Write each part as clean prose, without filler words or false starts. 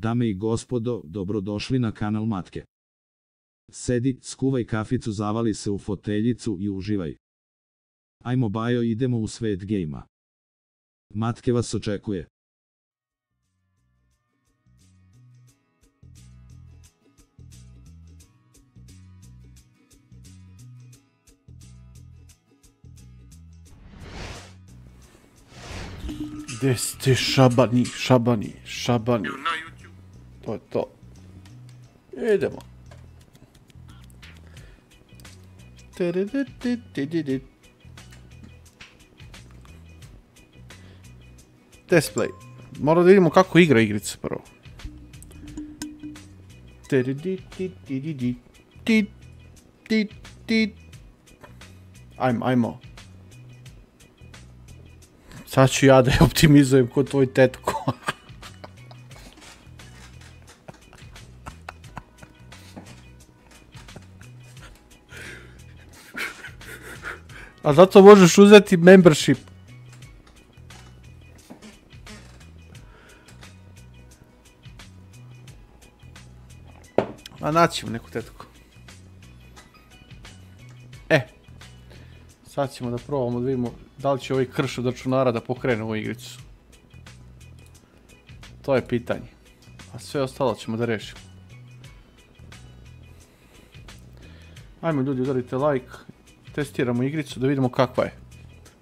Dame i gospodo, dobrodošli na kanal Matke. Sedi, skuvaj kaficu, zavali se u foteljicu i uživaj. Ajmo bajo, idemo u svet gejma. Matke vas očekuje. Gdje ste šabani? To je to. Idemo. Display. Moramo da vidimo kako igra igrica prvo. Ajmo. Sad ću ja da je optimizujem kod tvoj tetko. A zato možeš uzeti membership. A naćemo neku tetku. Sad ćemo da probamo da vidimo da li će ovaj krš od računara da pokrene ovu igricu. To je pitanje. A sve ostalo ćemo da rešimo. Ajmo ljudi, udarite like. Testiramo igricu da vidimo kakva je.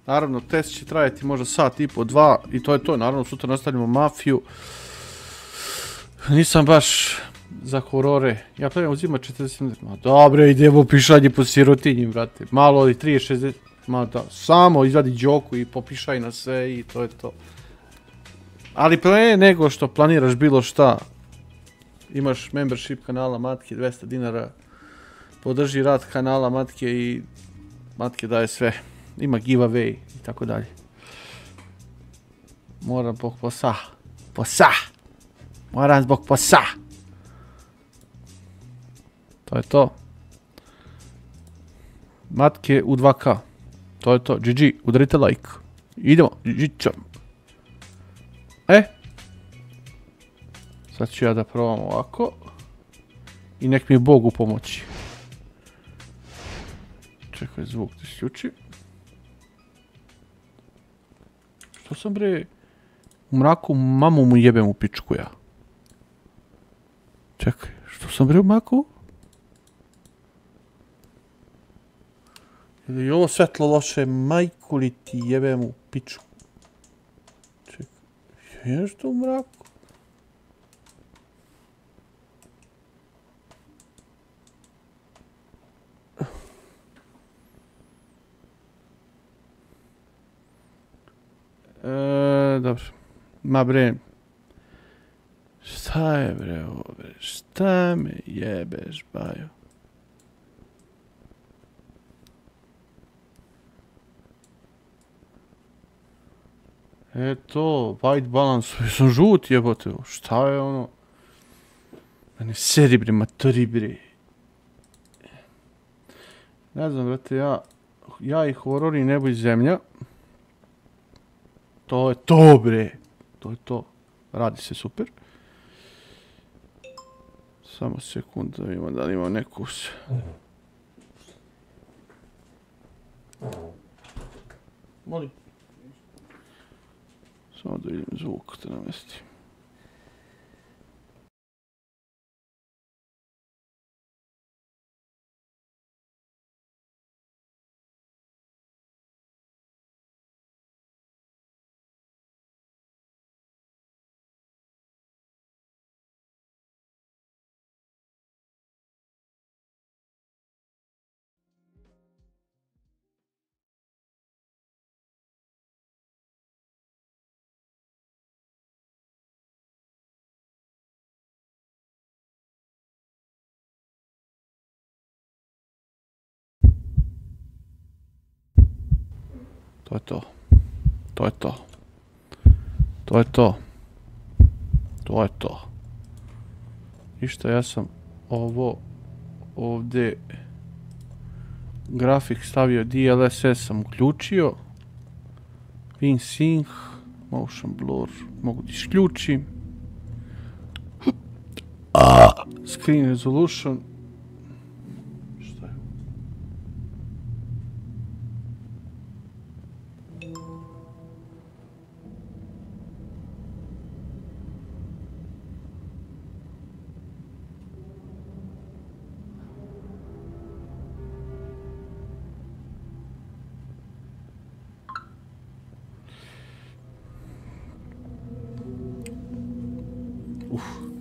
Naravno, test će trajati možda sat i po, dva. I to je to. Naravno, sutra nastavljamo mafiju. Nisam baš za horore. Ja planjam uzimati 40... Ma dobre, idemo pišanje po sirotinji, brate. Malo od 30-60... Ma da, samo izvadi džoku i popišaj na sve i to je to. Ali pre nego što planiraš bilo šta, imaš membership kanala Matke, 200 dinara. Podrži rad kanala Matke i Matke daje sve. Ima giveaway i tako dalje. Moram zbog posa. Moram zbog posa. To je to. Matke u 2K. To je to. GG. Udarite like. Idemo. Žičom. Sad ću ja da probam ovako. I nek mi je Bog u pomoći. Čekaj, zvuk da isključi. Što sam bre... U mraku mamu mu jebem u pičku ja. Čekaj, što sam bre u mraku? Ili je ovo svetlo loše, majku li ti jebem u pičku? Čekaj, je nešto u mraku? Dobro. Ma bre. Šta je bre ovo bre? Šta me jebeš, bajo? Eto, white balance, sam žut jebote, šta je ono? Mene seri bre, matori bre. Ne znam, brate, ja i horor i nebo i zemlja. To je to bre, to je to, radi se super. Samo sekund da vidimo da li ima neku se. Molim. Samo da vidim zvuk da namestim. To je to. To je to. To je to. To je to. Ništa, ja sam ovo ovdje grafik stavio, DLSS sam uključio. VinSync, motion blur mogu da isključim. Screen resolution. Šta je?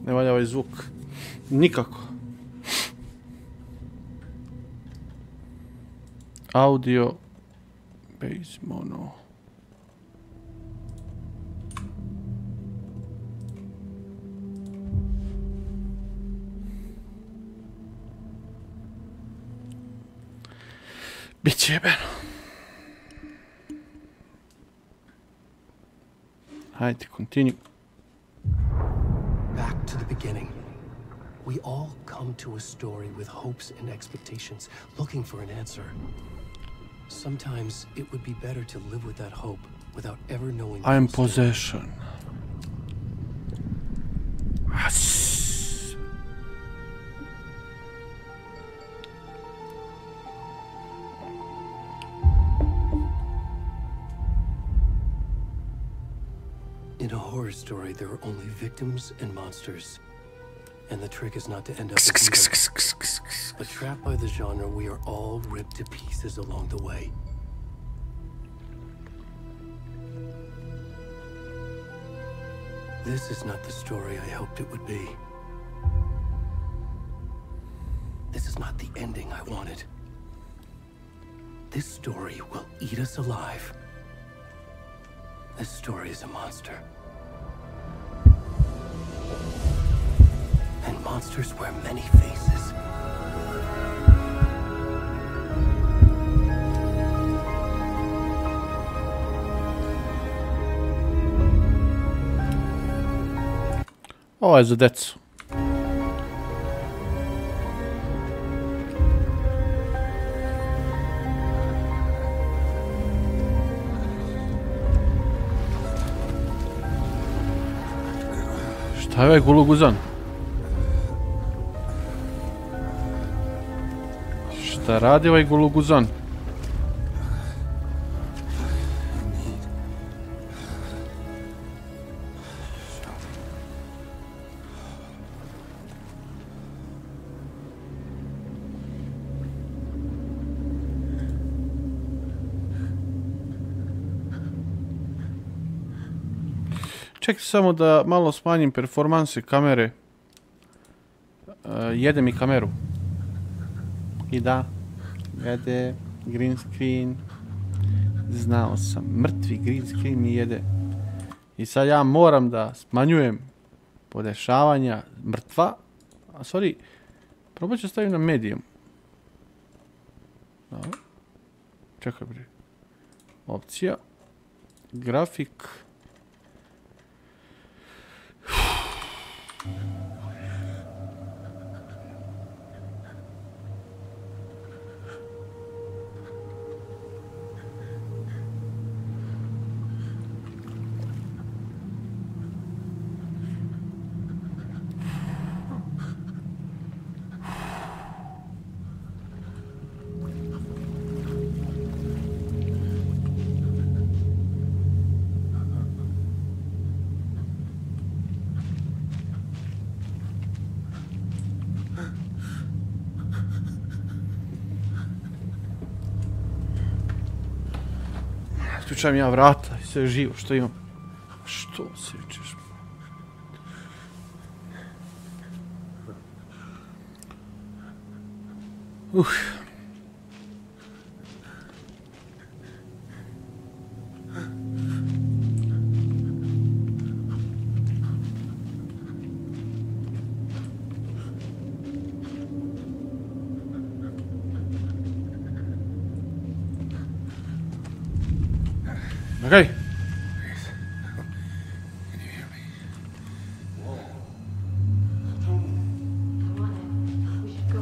Ne valja ovaj zvuk. Nikako. Audio. Base mono. Biće jebeno. Hajde, continue. Back to the beginning. We all come to a story with hopes and expectations, looking for an answer. Sometimes it would be better to live with that hope without ever knowing. I am possession. In a horror story, there are only victims and monsters. And the trick is not to end up with either. But trapped by the genre, we are all ripped to pieces along the way. This is not the story I hoped it would be. This is not the ending I wanted. This story will eat us alive. This story is a monster. And monsters wear many faces. Ovo je za decu. Šta je ovaj gologuzan? Šta radi ovaj gologuzan? Čekaj samo da malo smanjim performanse kamere. Jede mi kameru. I da, jede green screen. Znao sam, mrtvi green screen mi jede. I sad ja moram da smanjujem podešavanja mrtva. A sorry, probat ću staviti na medium. Dobro. Čekaj bre. Opcija. Grafik. Isključajem ja vrata i sve živo što imam. Što se vičeš? Okay. Can you hear me? Whoa. Come on in. We should go.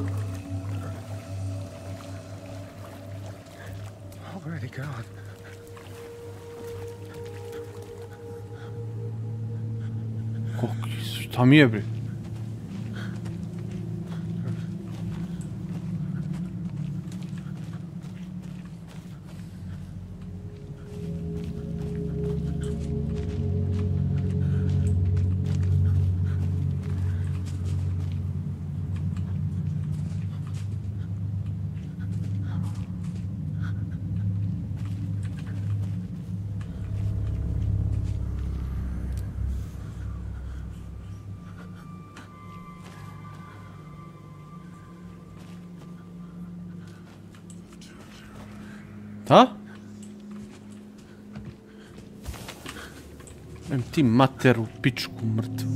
Oh, where had he gone? Šta mi je bre? Da? Vem ti materu, pičku mrtvu.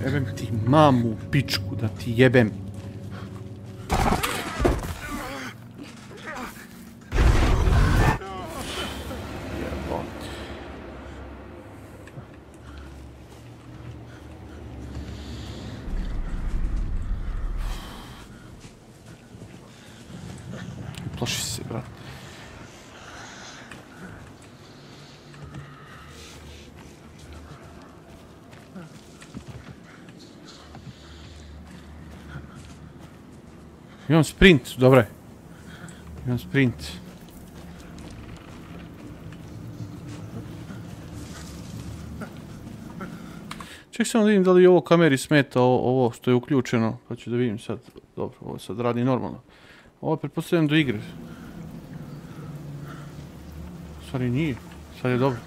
Jebem ti mamu, pičku, da ti jebem. Plaši se, brat. Imam sprint, dobro je. Imam sprint. Ček samo da vidim da li ovo kameri smeta ovo što je uključeno. Pa ću da vidim sad. Dobro, ovo sad radi normalno. Ovo pretpostavljam do igre. U stvari nije. Sad je dobro.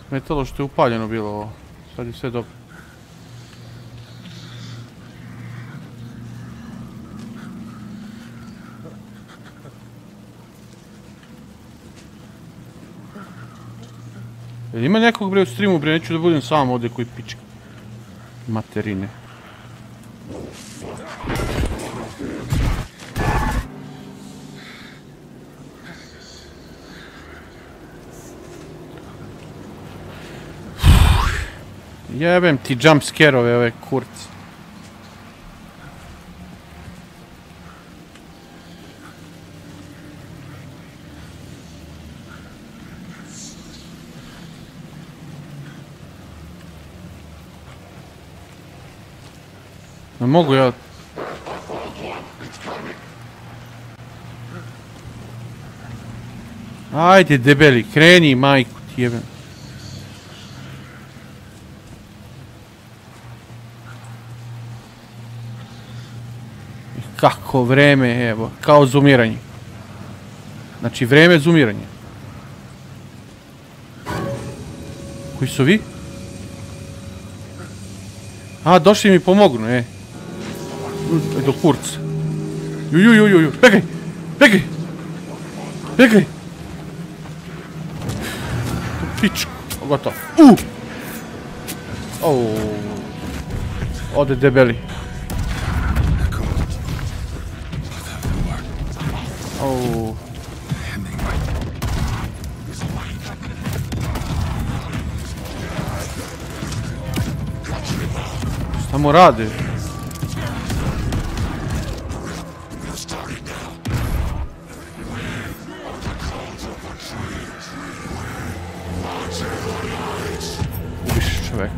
Smetalo što je upaljeno bilo ovo. Sad je sve dobro. Jel ima nekog bre u streamu bre, neću da budem sam ovdje koji pička. Materine. Jebem ti jumpscare-ove ove kurci. Ne mogu ja... Ajde debeli, kreni majku ti jebem. Kako vreme, evo, kao zumiranje. Znači, vreme zumiranja. Koji su vi? A, došli mi pomognu, do kurca. Ju, begaj! Begaj! Begaj! Pičku, gotovo. Ode debeli. Šta mu radi? Ubiš čoveka.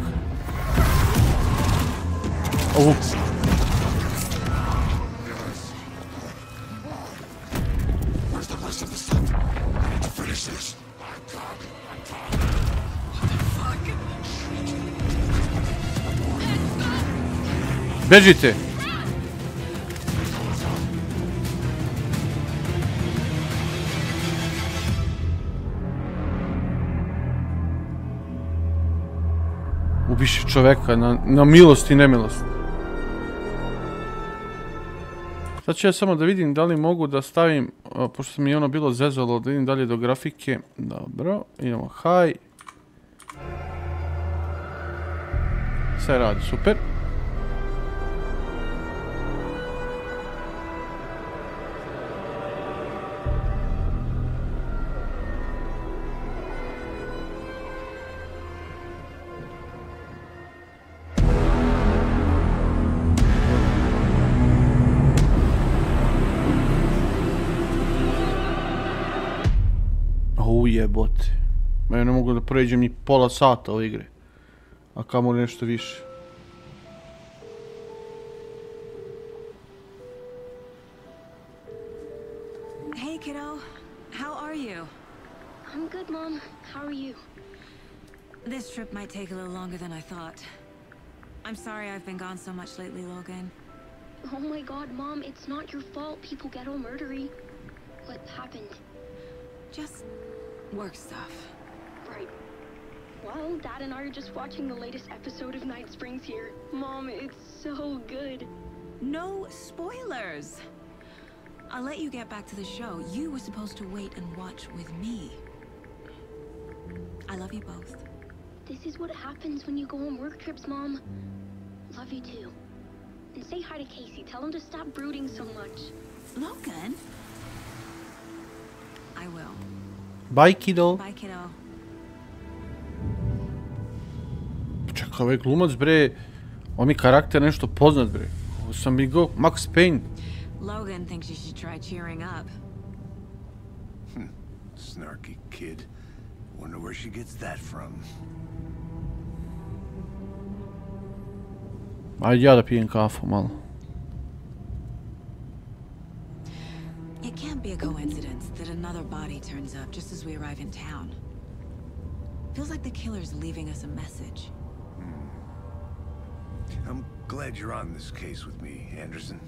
Bežite! Ubiše čoveka na milost i nemilost. Sad ću ja samo da vidim da li mogu da stavim, pošto mi je ono bilo zezalo, da vidim dalje do grafike. Dobro, idemo high. Sve radi, super. Jebote. Ja ne mogu da pređem ni pola sata ove igre. A kamoli nešto više. Hey kiddo, how are you? I'm good, Mom. How are you? This trip might take a little longer than I thought. I'm sorry I've been gone so much lately, Logan. Oh my god, Mom, it's not your fault people get all murdery. What happened? Just work stuff. Right. Well, Dad and I are just watching the latest episode of Night Springs here. Mom, it's so good. No spoilers. I'll let you get back to the show. You were supposed to wait and watch with me. I love you both. This is what happens when you go on work trips, Mom. Love you too. And say hi to Casey. Tell him to stop brooding so much. Logan? I will. Bye, kiddo. Bye, kiddo. Čekaj, ovaj glumac, bre, on mi karakter nešto poznat, bre. Ovo sam mi go, Max Payne. Logan thinks you should try cheering up. Snarky kid. Wonder where she gets that from. Ajde ja da pijem kafu malo. It can't be a coincidence that another body turns up just as we arrive in town. Feels like the killer's leaving us a message. I'm glad you're on this case with me, Anderson.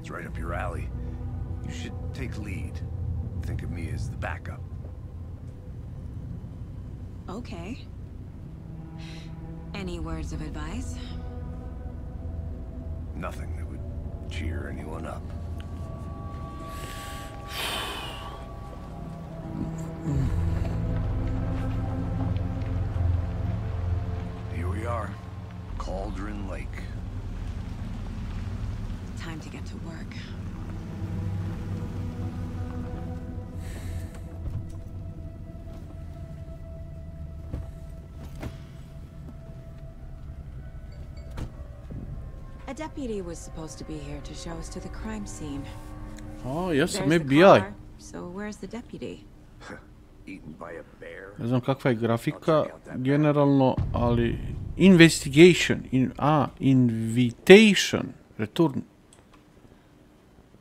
It's right up your alley. You should take lead. Think of me as the backup. Okay. Any words of advice? Nothing that would cheer anyone up. Here we are. Cauldron Lake. Time to get to work. A deputy was supposed to be here to show us to the crime scene. O, jesam There's the FBI. car, so where's the deputy? Eaten by a bear. Ne znam kakva je grafika generalno, ali investigation, invitation, return.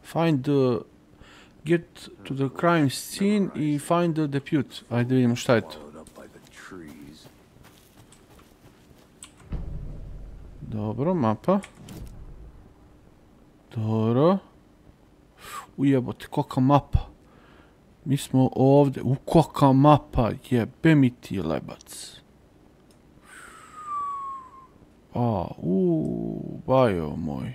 Find the, get to the crime scene i find the deputy. Ajde vidimo šta je to. Swallowed up by the trees. Dobro, mapa. Dobro. Ujebote, kolika mapa. Mi smo ovdje, kolika mapa, jebe mi ti lebac. Bajo moj.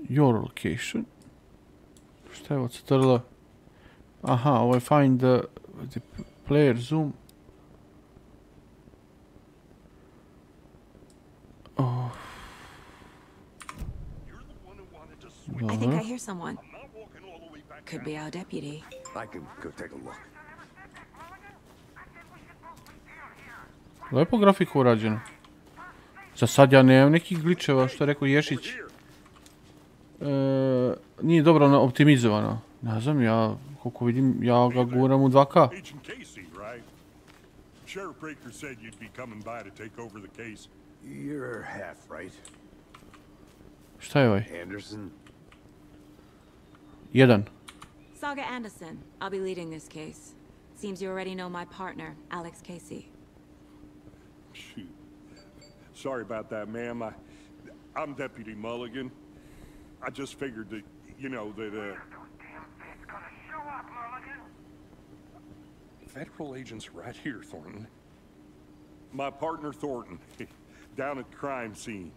Your location. Šta je ovo crtalo? Aha, ovo je find the player zoom. I think I hear someone. Could be our deputy. I can go take a look. Lepo grafiku urađeno. Za sad ja nemam nekih glitcheva, što je rekao Ješić. Nije dobro optimizovano. Ne znam, ja, koliko vidim, ja ga guram u 2K. Sheriff Breaker said you'd be coming by to take over the case. You're half right. Šta je ovaj? Anderson. 1. Saga Anderson. I'll be leading this case. Seems you already know my partner, Alex Casey. Shoot. Sorry about that, ma'am. I'm Deputy Mulligan. I just figured that, you know, that, Federal agents right here, Thornton. My partner, Thornton, down at the crime scene.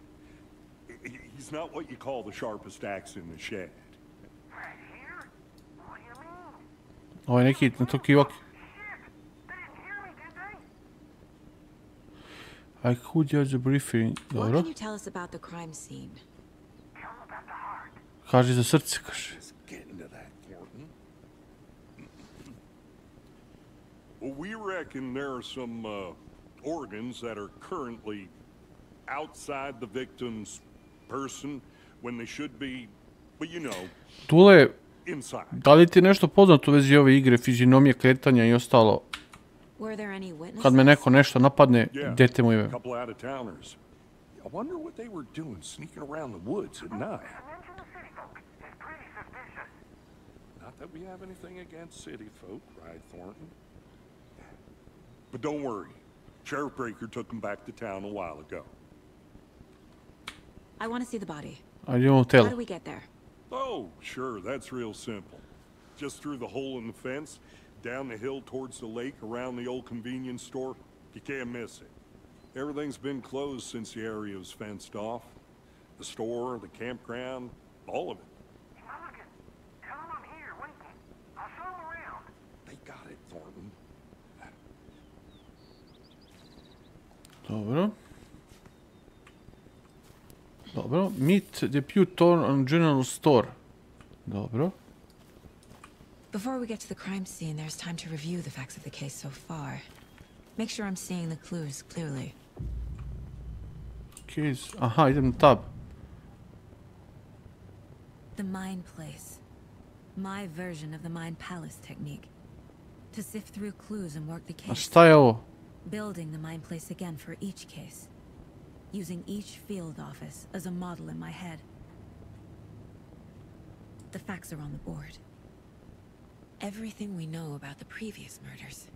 He's not what you call the sharpest axe in the shed. Right here? What do you mean? Ovo je neki na to kivak. Shit! They didn't hear me, did I they? could judge the briefing. What Dobro. can you tell us about the crime scene? Tell them about the heart. Kaže za srce, kaže. Let's get into that, Thornton. Well, we reckon there are some organs that are currently outside the victim's person when they should be, but you know, Tule, inside. da li ti je nešto poznato u vezi ove igre, fizionomije, kretanja i ostalo? Were there any witnesses? Kad me neko nešto napadne, Yeah, dete mu a je. couple out of towners. I wonder what they were doing sneaking around the woods at night. Mention the city folk. It's pretty suspicious. Not that we have anything against city folk, right, Thornton? But don't worry. Sheriff Breaker took them back to town a while ago. I want to see the body. Ajde idemo u hotel. How do we get there? Oh, sure, that's real simple. Just through the hole in the fence, down the hill towards the lake, around the old convenience store. You can't miss it. Everything's been closed since the area was fenced off. The store, the campground, all of it. Mulligan, tell him I'm here waiting. I'll show him around. They got it, Thornton. Dobro. Dobro. Meet Depute on General Store. Dobro. Before we get to the crime scene, there's time to review the facts of the case so far. Make sure I'm seeing the clues clearly. Case. Aha, idem na tab. The Mind Place. My version of the Mind Palace technique. To sift through clues and work the A case. šta je ovo? Building the Mind Place again for each case. Using each field office as a model in my head. The facts are on the board. Everything we know about the previous murders.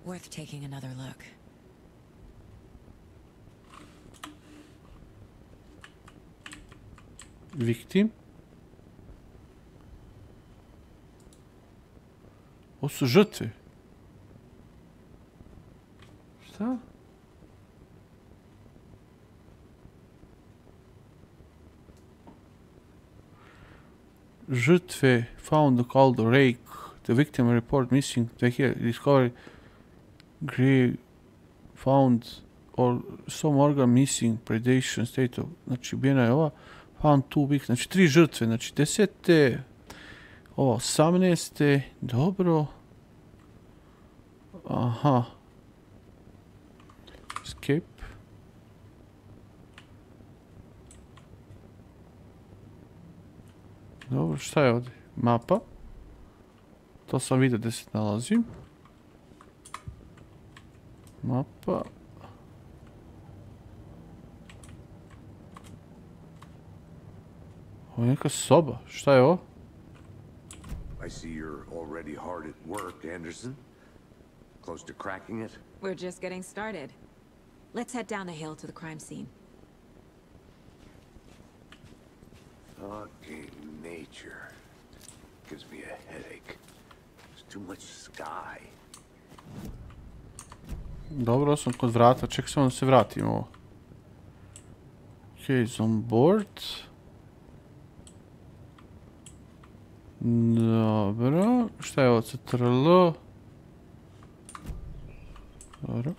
Worth taking another look. Victim. Ovo su žrtve. Šta? Žrtve found the called rake. The victim report missing. Discovery grave found or some organ missing. Predation state of. Znači ubijena je ova. Found two big. Znači 3 žrtve. Znači 10. Ova 18. Dobro. Aha. Escape. Dobro, šta je ovdje? Mapa. To sam vidio gdje se nalazim. Mapa. Ovo je neka soba. Šta je ovo? I see you're already hard at work, Anderson. Close to cracking it? We're just getting started. Let's head down the hill to the crime scene. Fucking nature. Gives me a headache. There's too much sky. Dobro, sam kod vrata. Ček samo da se vratimo. Case on board. Dobro. Šta je ovo? CTRL. Dobro.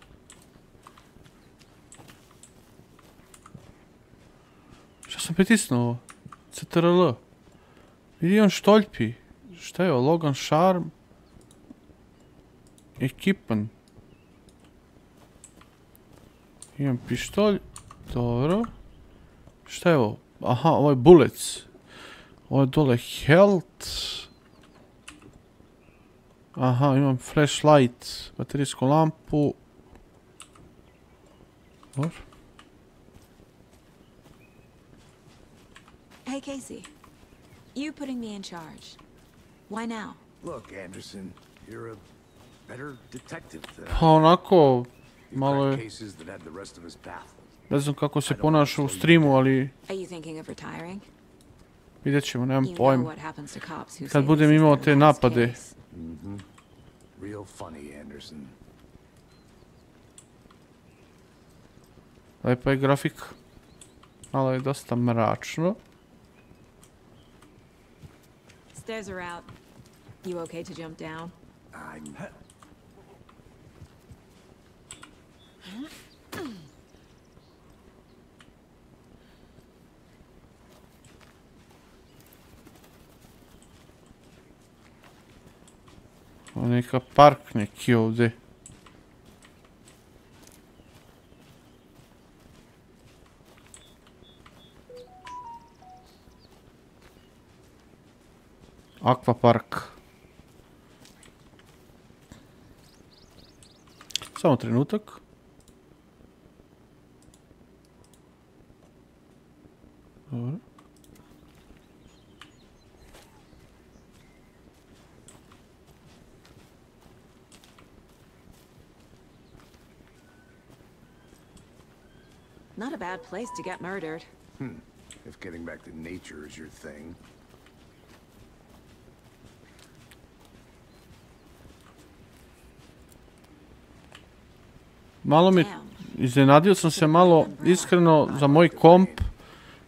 Šta sam pritisnuo? CTRL. Vidi on štoljpi. Šta je ovo? Logan Charm. Ekipan. Imam pištolj. Dobro. Šta je ovo? Aha, ovo je bullets. Ovo je dole health. Aha, imam flashlight. Baterijsku lampu. Dobro. Hey, Casey. You putting me in charge. Why now? Look, Anderson, you're a better detective than Pa onako, You malo crack je, cases that had the rest of us baffled. ne znam kako se ponaša u streamu, ali Are you thinking of retiring? vidjet ćemo, nemam You know pojma. what happens to cops who Kad say budem this is imao their te last napade. case. Real funny, Anderson. Lepa je grafik. Malo je dosta mračno. Stairs are out. You okay to jump down? I'm... Ovo neka park neki ovdje. Akvapark. Samo trenutak. Dobro. Not a bad place to get murdered. If getting back to nature is your thing. Malo mi, iznenadio sam se malo, iskreno, za moj komp.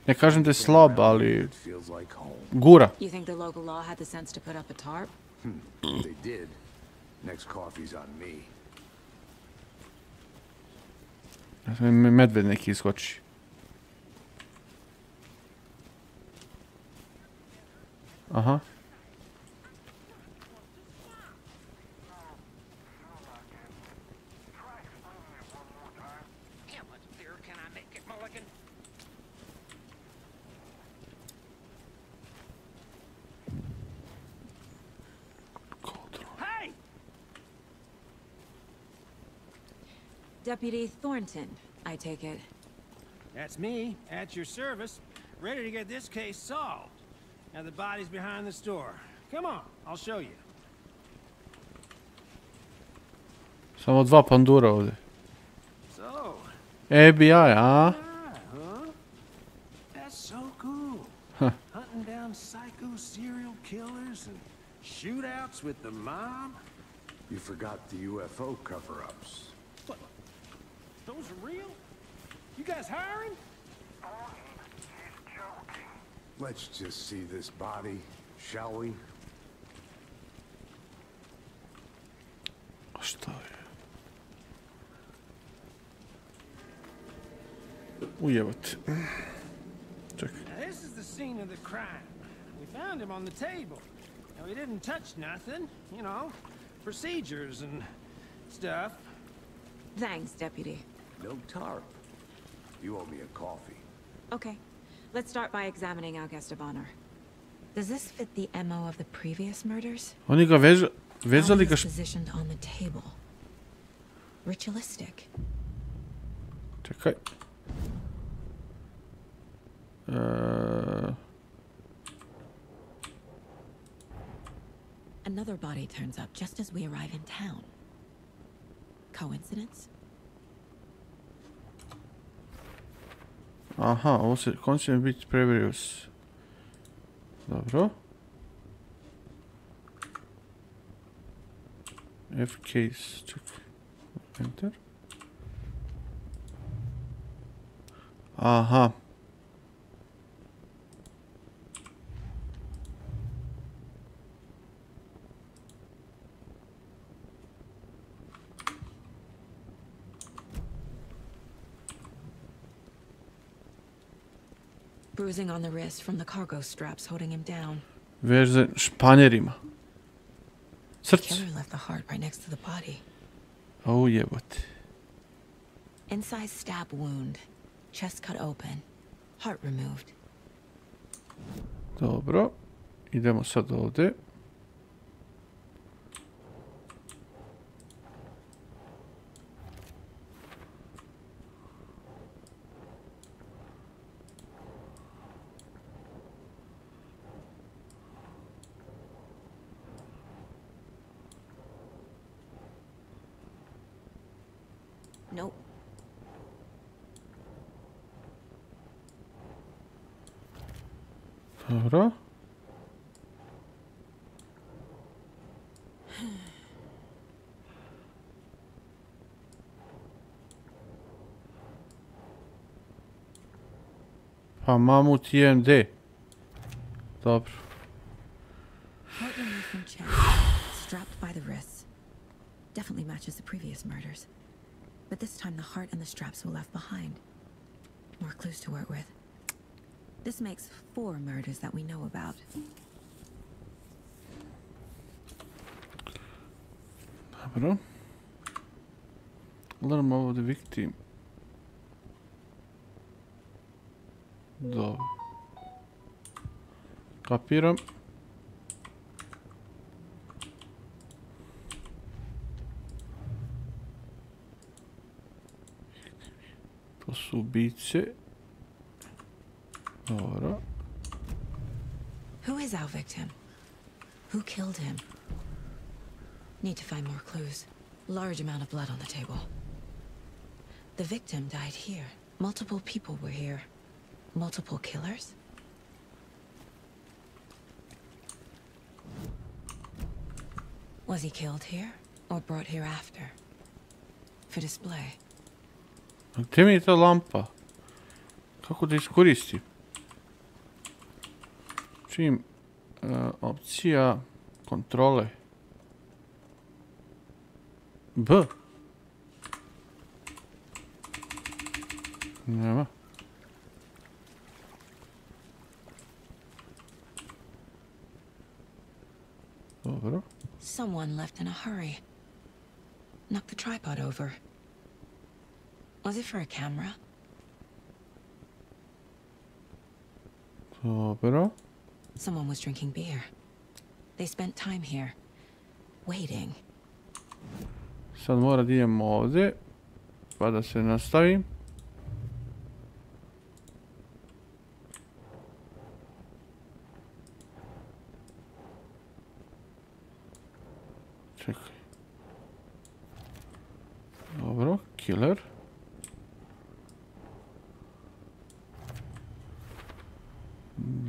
Ne kažem da je slab, ali gura. You think the local law had the sense to put up a tarp? They did. Next coffee's on me. Medved neki iskoči. Aha. Deputy Thornton, I take it. That's me, at your service, ready to get this case solved. Now the body's behind the store. Come on, I'll show you. Samo dva pandura ovdje. So, FBI, a? huh? That's so cool. Hunting down psycho serial killers and shootouts with the mob. You forgot the UFO cover-ups. What? Those are real? You guys hiring? Let's just see this body, shall we? Šta je? Ujebate. Čekaj. Now this is the scene of the crime. We found him on the table. Now he didn't touch nothing, you know, procedures and stuff. Thanks, Deputy. No tarp. You owe me a coffee. Okay, let's start by examining our guest of honor. Does this fit the MO of the previous murders? Oni ga vezali ga... Positioned on the table. Ritualistic. Čekaj. Another body turns up just as we arrive in town. Coincidence? Aha, ovo se končinu biti previous. Dobro. F case, čekaj. Enter. Aha. Bruising on the wrist from the cargo straps holding him down. Veže španjerima. Srce. Killer left the heart right next to the body. O jebote. Inside stab wound. Chest cut open. Heart removed. Dobro. Idemo sad ovdje. Nope. Dobro. Pa mamut IMD. Dobro. Heart removed from chest. Strapped by the wrists. Definitely matches the previous murders. But this time the heart and the straps were left behind. More clues to work with. This makes 4 murders that we know about. Dobro. Learn more of the victim. Dobro. Kapiram. To su ubice. Dobro. Who is our victim? Who killed him? Need to find more clues. Large amount of blood on the table. The victim died here, Multiple people were here. Multiple killers? Was he killed here or brought here after? For display? Gdje mi je ta lampa? Kako da iskoristim? Čim opcija kontrole B. Nema. Dobro. Someone left in a hurry. Knocked the tripod over. Was it for a camera? Dobro. Someone was drinking beer. They spent time here, waiting. Sad mora da idem ovdje, pa da se nastavim. Čekaj. Dobro, killer.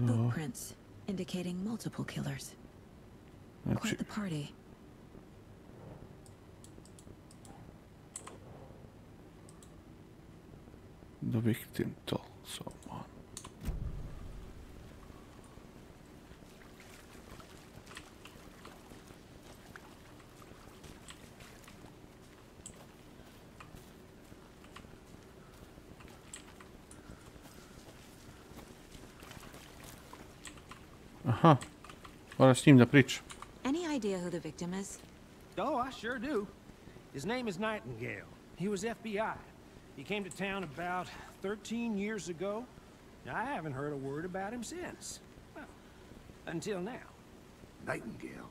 Footprints indicating multiple killers. Quite the party. The victim told someone. Aha, moram s njim da pričam. Any idea who the victim is? Oh, I sure do. His name is Nightingale. He was FBI. He came to town about 13 years ago. I haven't heard a word about him since. Well, until now. Nightingale?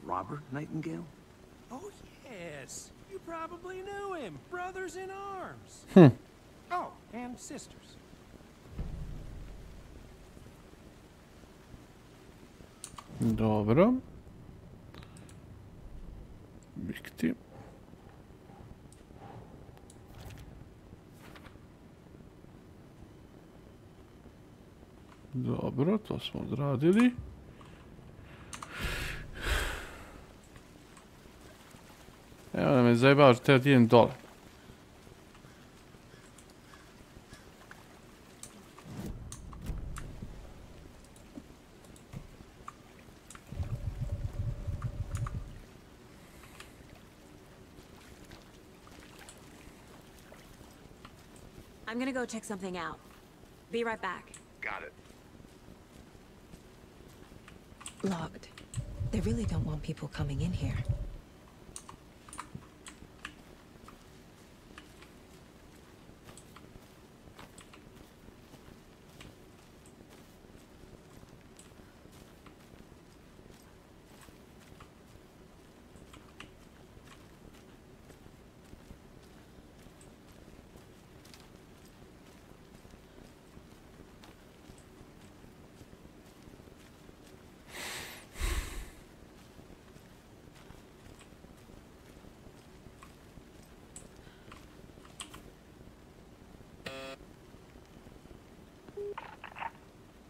Robert Nightingale? Oh, yes. You probably knew him. Brothers in arms. Oh, and sisters. Dobro. Victim. Dobro, to smo odradili. Evo da me zajebavaš, treba da idem dole. I'm gonna go check something out. Be right back. Got it. Locked. They really don't want people coming in here.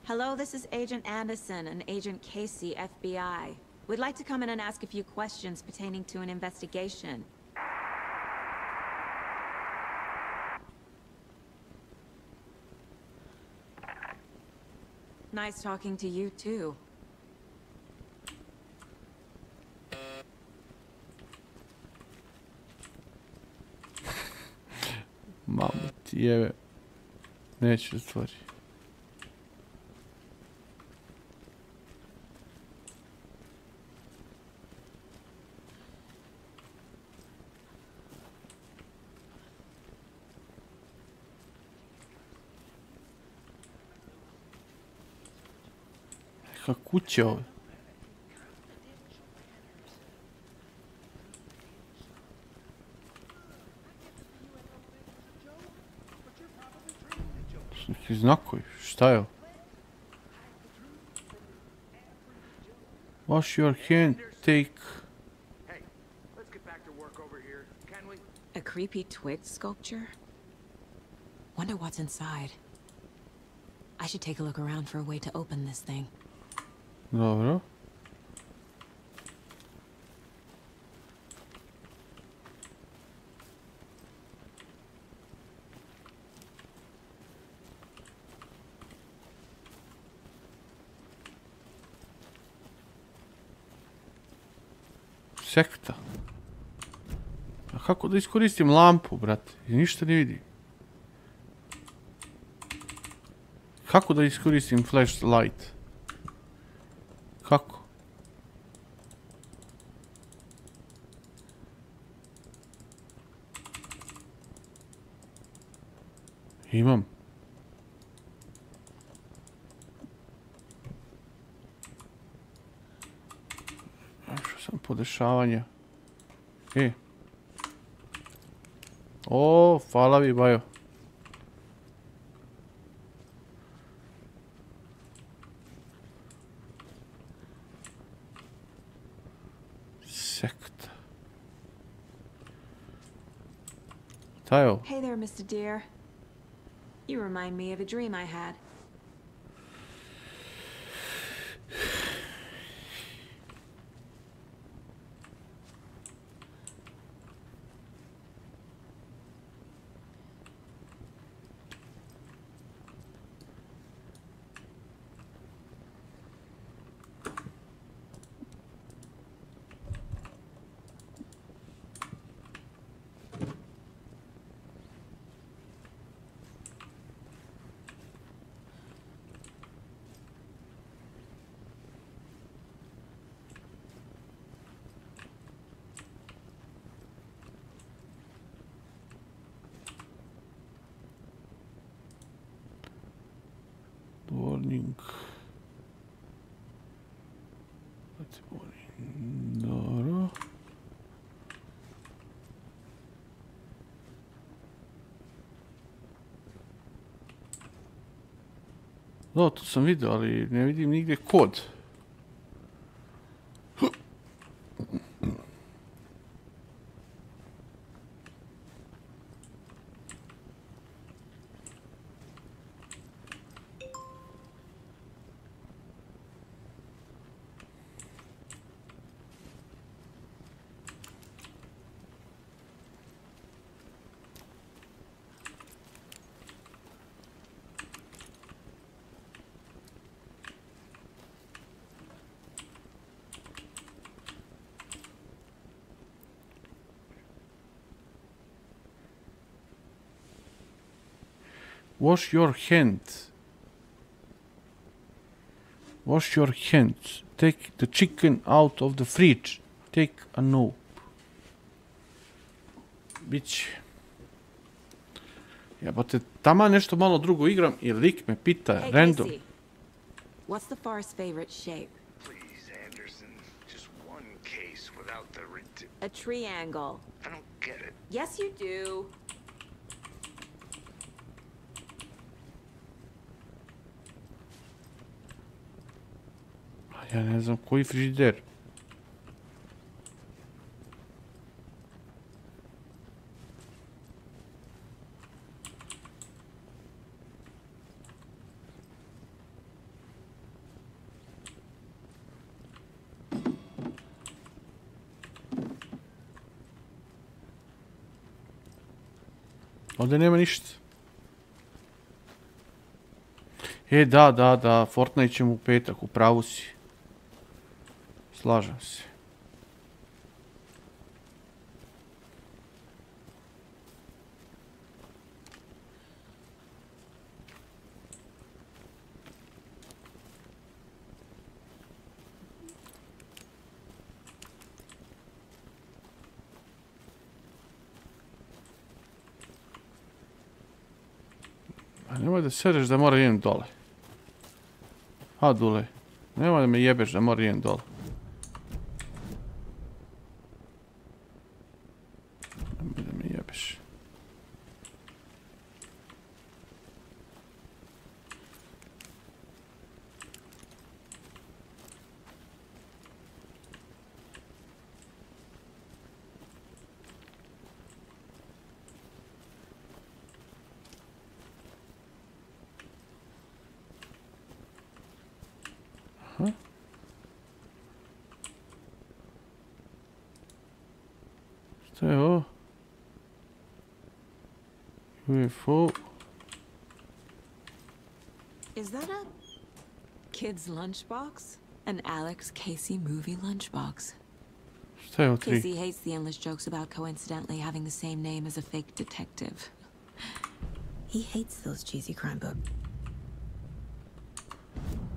Hello, this is Agent Anderson and Agent Casey, FBI. We'd like to come in and ask a few questions pertaining to an investigation. Nice talking to you, too. Mamu ti jebe. Neću stvori. Neka kuća ovdje. Neki znakovi, šta je ovo? Wash your hand, take... Hey, let's get back to work over here, can we? A creepy twig sculpture? Wonder what's inside. I should take a look around for a way to open this thing. Dobro. Sekta. A kako da iskoristim lampu, brate? I ništa ne vidim. Kako da iskoristim flashlight? Kako? Imam. Što sam podešavanja. O, hvala vi, bajo. Sekta. Tajo. Hey there, Mr. Deer. You remind me of a dream I had. Warning. Dobro. No, to sam vidio, ali ne vidim nigdje kod. Wash your hands. Wash your hands. Take the chicken out of the fridge. Take a note. Biće. Jebote, tamo nešto malo drugo igram i lik me pita Hey, random. Casey. What's the far's favorite shape? Please, Anderson. Just one case without the A triangle. I don't get it. Yes, you do. Ja ne znam koji frižider. Ovdje nema ništa. Da, Fortnite ćemo u petak, u pravu si. Slažem se. A nemoj da sereš da mora idem dole. A dule, nemoj da me jebeš da mora idem dole. Nemoj da me jebeš. Aha. Šta je ovo? UFO. Is that a kid's lunchbox? An Alex Casey movie lunchbox. Šta je ovo 3? Casey hates the endless jokes about coincidentally having the same name as a fake detective. He hates those cheesy crime books.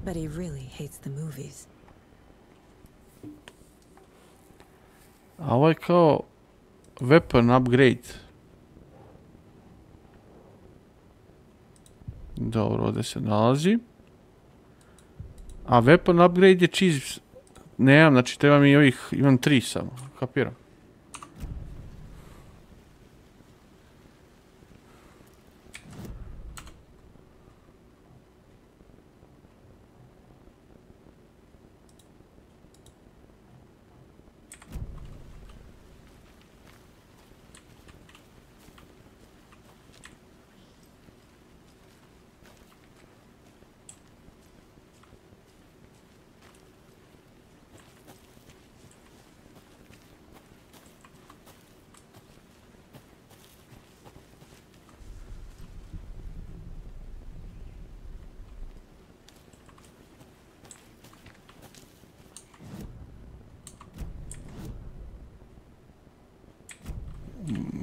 But he really hates the movies. A ovo je kao weapon upgrade. Dobro, ovdje se nalazi. A weapon upgrade je cheese. Nemam, znači treba mi ovih, imam 3 samo, kapiram.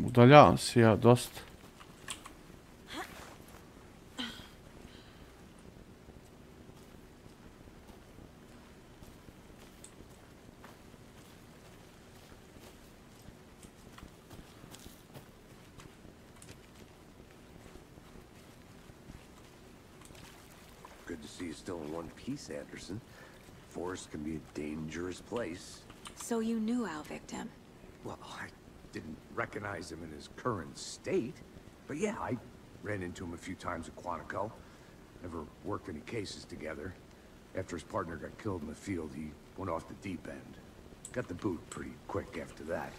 Udaljavam se ja dosta. Good to see you still in one piece, Anderson. Forest can be a dangerous place. So you knew our victim? Well, I didn't recognize him in his current state. But yeah, I ran into him a few times at Quantico. Never worked any cases together. After his partner got killed in the field, he went off the deep end. Got the boot pretty quick after that.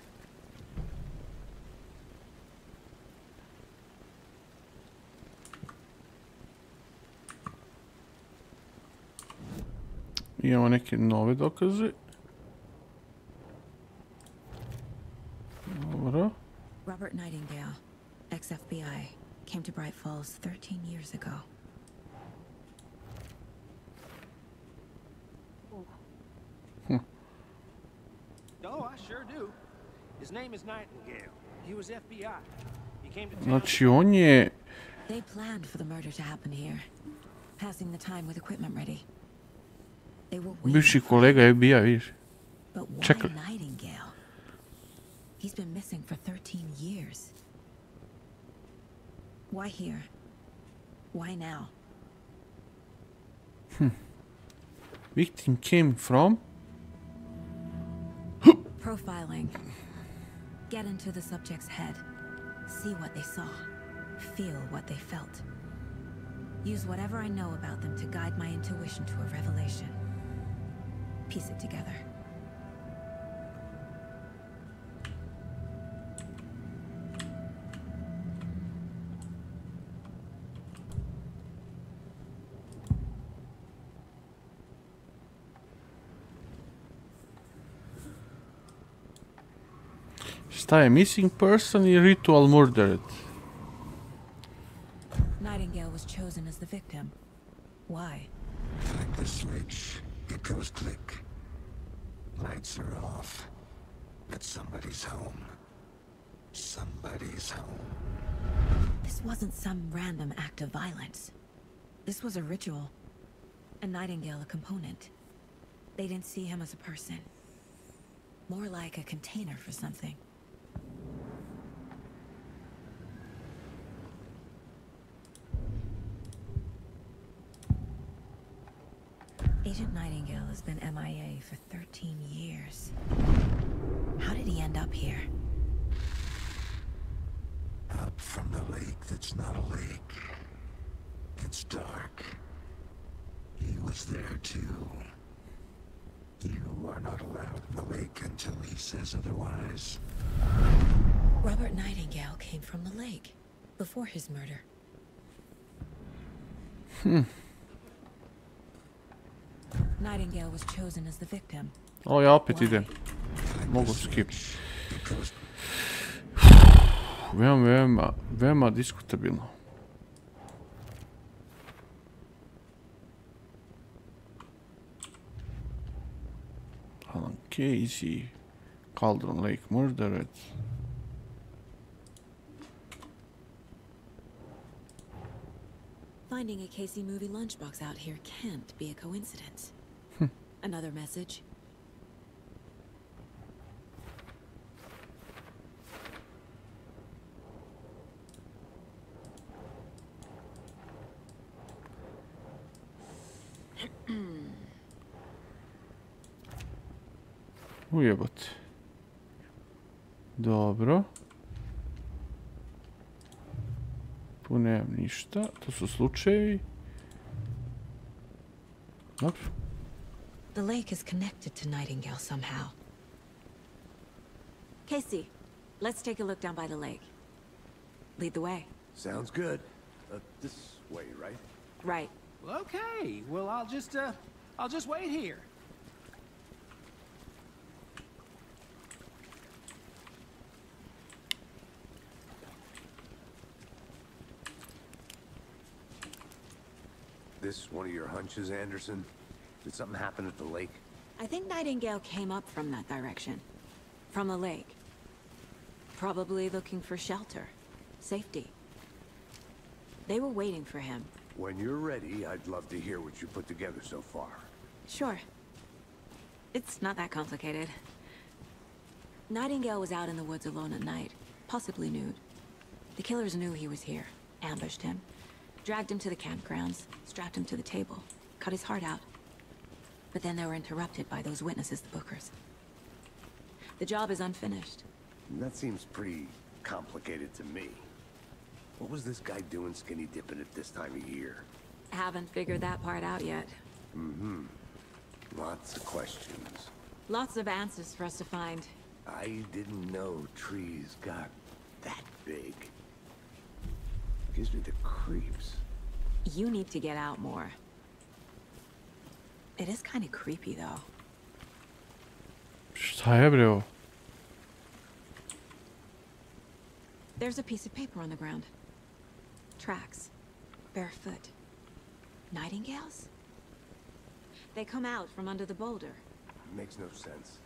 Imamo neke nove dokaze. Dobro. Robert Nightingale, ex-FBI, came to Bright Falls 13 years ago. Oh, I sure do. His name is Nightingale. He was FBI. He came to town. Znači on je... They planned for the murder to happen here, passing the time with equipment ready. They were waiting Bivši for kolega FBI, vidiš. But why Čekaj. Nightingale? He's been missing for 13 years. Why here? Why now? Victim came from... Profiling. Get into the subject's head. See what they saw. Feel what they felt. Use whatever I know about them to guide my intuition to a revelation. Piece it together. Šta je missing person i ritual murdered? Nightingale was chosen as the victim. Why? Like the switch, it goes click. Lights are off. But somebody's home. Somebody's home. This wasn't some random act of violence. This was a ritual. And Nightingale a component. They didn't see him as a person. More like a container for something. Agent Nightingale has been MIA for 13 years. How did he end up here? Up from the lake that's not a lake. It's dark. He was there too. You are not allowed in the lake until he says otherwise. Robert Nightingale came from the lake before his murder. Nightingale was chosen as the victim. O, ja opet idem. Mogu skip. Veoma diskutabilno. Alan Casey, Cauldron Lake Murdered. Finding a Casey movie lunchbox out here can't be a coincidence. Another message. Ujebote. Dobro. Tu nemam ništa. To su slučajevi. Dobro. The lake is connected to Nightingale somehow. Casey, let's take a look down by the lake. Lead the way. Sounds good. This way, right? Right. Well, okay. Well, I'll just wait here. This one of your hunches, Anderson? Did something happen at the lake? I think Nightingale came up from that direction. From the lake. Probably looking for shelter. Safety. They were waiting for him. When you're ready, I'd love to hear what you put together so far. Sure. It's not that complicated. Nightingale was out in the woods alone at night, possibly nude. The killers knew he was here, ambushed him, dragged him to the campgrounds, strapped him to the table, cut his heart out. But then they were interrupted by those witnesses, the Bookers. The job is unfinished. That seems pretty complicated to me. What was this guy doing skinny dipping at this time of year? Haven't figured that part out yet. Mm-hmm. Lots of questions. Lots of answers for us to find. I didn't know trees got that big. Gives me the creeps. You need to get out more. It is kind of creepy, though. Šta je, bre, ovo? There's a piece of paper on the ground. Tracks. Barefoot. Nightingales? They come out from under the boulder. Makes no sense.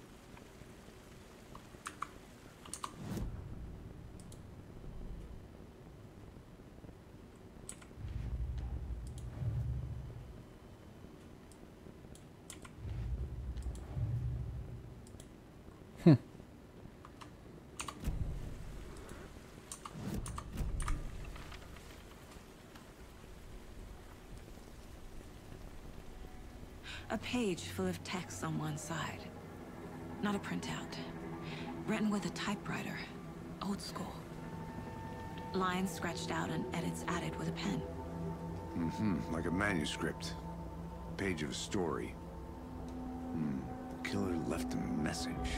A page full of text on one side. Not a printout. Written with a typewriter. Old school. Lines scratched out and edits added with a pen. Mm-hmm. Like a manuscript. Page of a story. Killer left a message.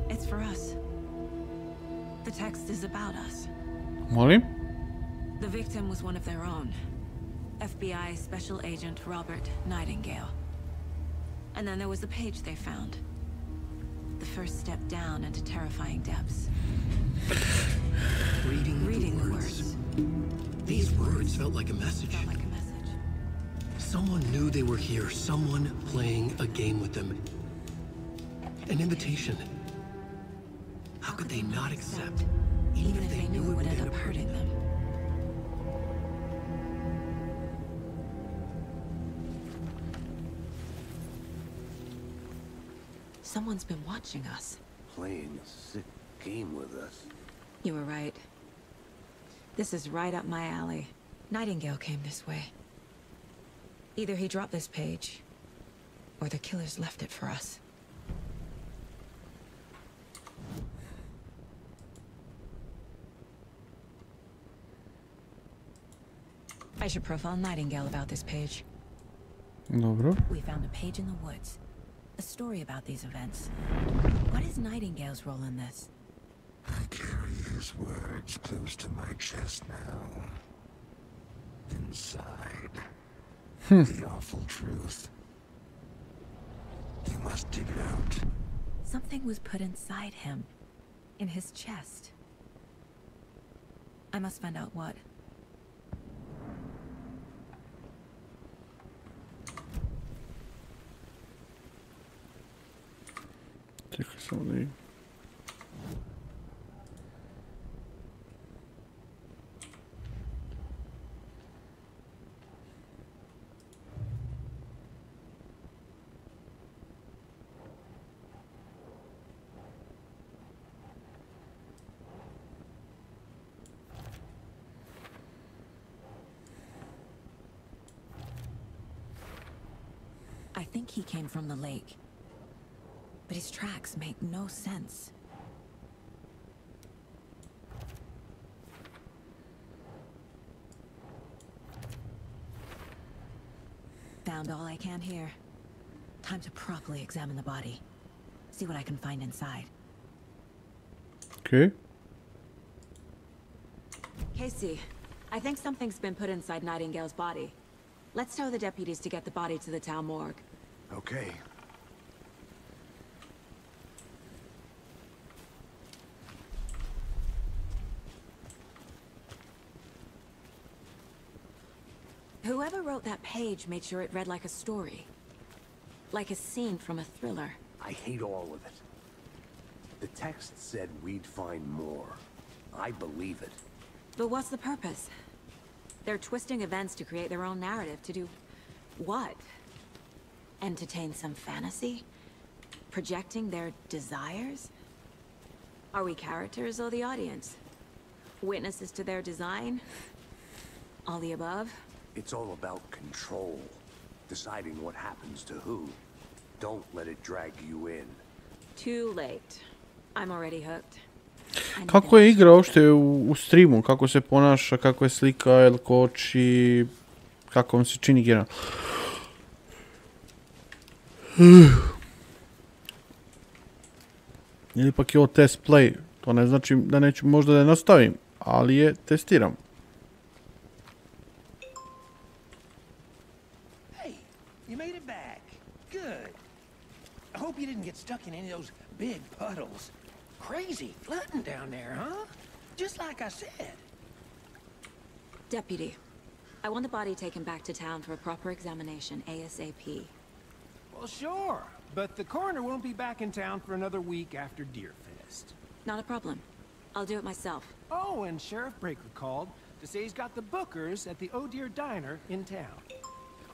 It's for us. The text is about us. Molim? The victim was one of their own. FBI Special Agent Robert Nightingale. And then there was the page they found. The first step down into terrifying depths. Reading the words. These words felt like a message. Someone knew they were here. Someone playing a game with them. An invitation. How could they not accept? Even if they knew it would end up hurting them. Someone's been watching us. Playing a sick game with us. You were right. This is right up my alley. Nightingale came this way. Either he dropped this page, or the killers left it for us. I should profile Nightingale about this page. Dobro. We found a page in the woods. A story about these events. What is Nightingale's role in this? I carry his words close to my chest now. Inside. The awful truth. You must dig it out. Something was put inside him. In his chest. I must find out what. Čekaj samo da vidim. I think he came from the lake. But his tracks make no sense. Found all I can here. Time to properly examine the body. See what I can find inside. Okay. Casey, I think something's been put inside Nightingale's body. Let's tell the deputies to get the body to the town morgue. Okay. Whoever wrote that page made sure it read like a story. Like a scene from a thriller. I hate all of it. The text said we'd find more. I believe it. But what's the purpose? They're twisting events to create their own narrative. To do what? Entertain some fantasy? Projecting their desires? Are we characters or the audience? Witnesses to their design? All the above? It's all about control. Deciding what happens to who. Don't let it drag you in. Too late. I'm already hooked. Kako je igra uopšte u streamu? Kako se ponaša? Kako je slika? Jel koči? Kako vam se čini igra? Ili pak je ovo test play. To ne znači da neću možda da je nastavim, ali je testiram. Hey, you made it back. Good. I hope you didn't get stuck in any of those big puddles. Crazy flooding down there, huh? Just like I said. Deputy, I want the body taken back to town for a proper examination, ASAP. Well, sure. But the coroner won't be back in town for another week after Deerfest. Not a problem. I'll do it myself. Oh, and Sheriff Breaker called to say he's got the bookers at the Oh Dear Diner in town.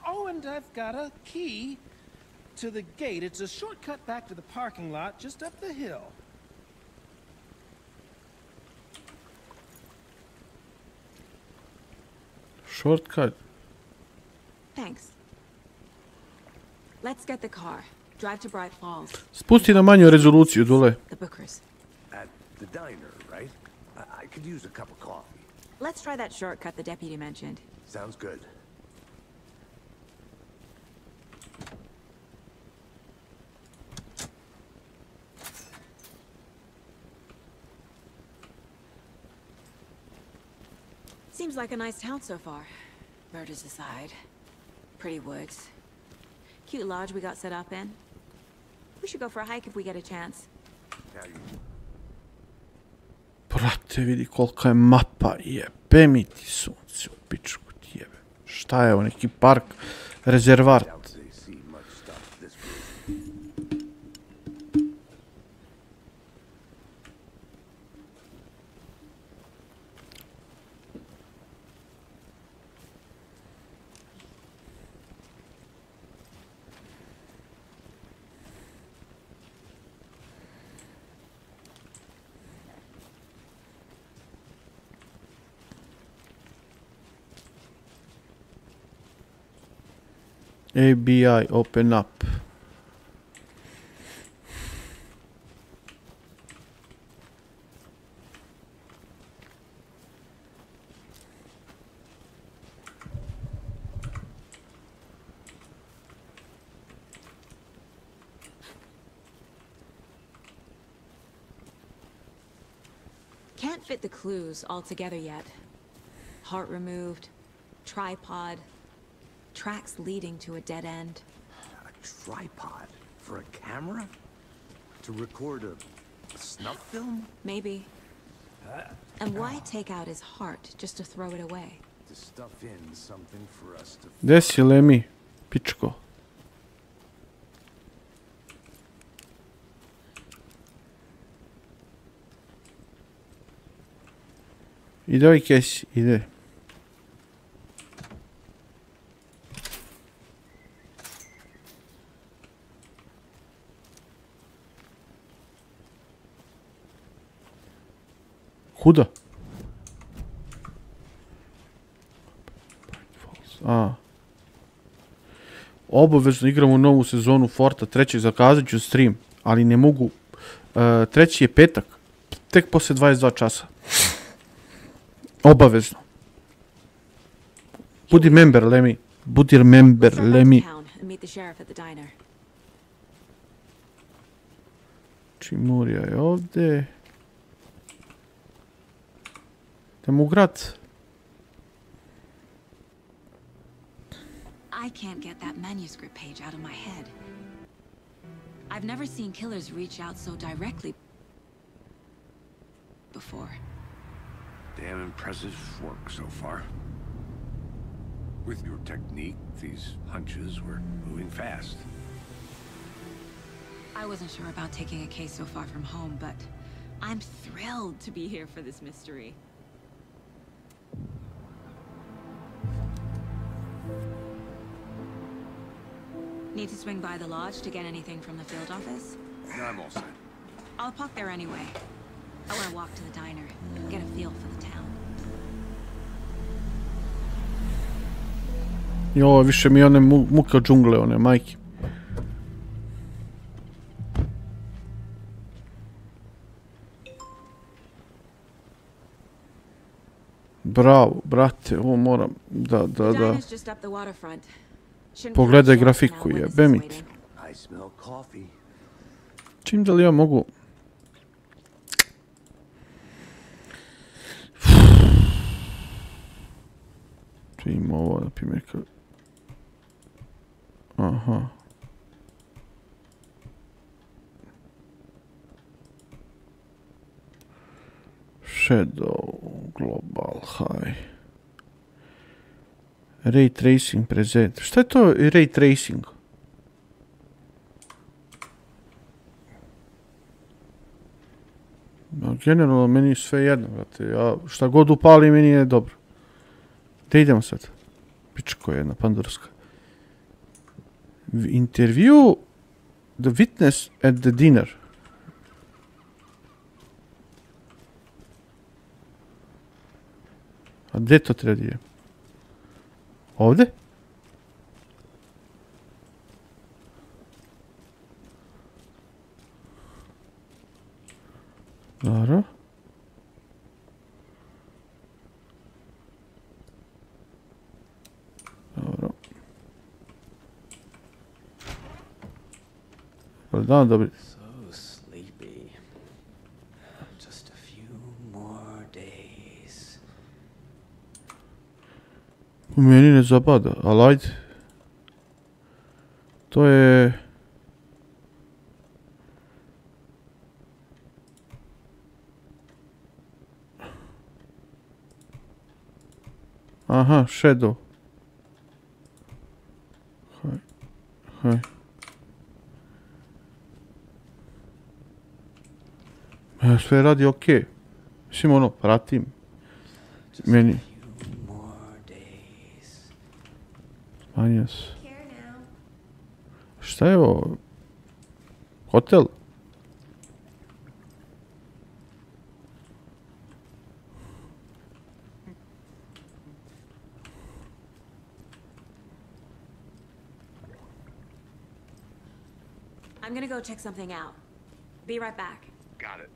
Oh, and I've got a key to the gate. It's a shortcut back to the parking lot just up the hill. Shortcut. Thanks. Let's get the car. Drive to Bright Falls. Spusti na manju rezoluciju dole. The bookers. At the diner, right? I could use a cup of coffee. Let's try that shortcut the deputy mentioned. Sounds good. Seems like a nice town so far. Murders aside. Pretty woods. Cute lodge we got set up in. We should go for a hike if we get a chance. Brate, vidi kolika je mapa, jebe mi ti sunce u pičku ti jebe. Šta je ovo, neki park, rezervat? ABI, open up. Can't fit the clues all together yet. Heart removed, tripod, tracks leading to a dead end. A tripod for a camera? To record a snuff film? Maybe. And why take out his heart just to throw it away? To stuff in something for us to... Gdje si, Lemi? Pičko. Ide ovaj kesi, ide. Kuda? Obavezno igramo novu sezonu Forta, treći zakazat ću stream, ali ne mogu. Treći je petak, tek poslije 22 časa. Obavezno. Budi member, Lemi. Budi member, Lemi. Čimurija je ovdje. Idemo u grad. I can't get that manuscript page out of my head. I've never seen killers reach out so directly before. Damn impressive work so far. With your technique, these hunches were moving fast. I wasn't sure about taking a case so far from home, but I'm thrilled to be here for this mystery. Need to swing by the lodge to get anything from the field office? No, I'm all set. I'll park there anyway. I want to walk to the diner, get a feel for the town. I ovo više mi one muke od džungle, one majke. Bravo, brate, ovo moram da. Pogledaj grafiku, jebe mi ti. Čim da li ja mogu... Ima ovo, na primjer, aha. Shadow, Global, High. Ray Tracing present. Šta je to Ray Tracing? Generalno, meni je sve jedno, brate. Ja šta god upali, meni je dobro. Gdje idemo sad? Pičko je jedna pandurska. Interview the witness at the dinner. A gdje to treba je? Ovdje? Dobro. Dobro. Dobar dan, dobri. U meni ne zabada, ali ajde. To je... Aha, shadow. Haj. Sve radi okej. Mislim ono, pratim. Meni. Smanjio se. Šta je ovo? Hotel? I'm gonna go check something out. Be right back. Got it.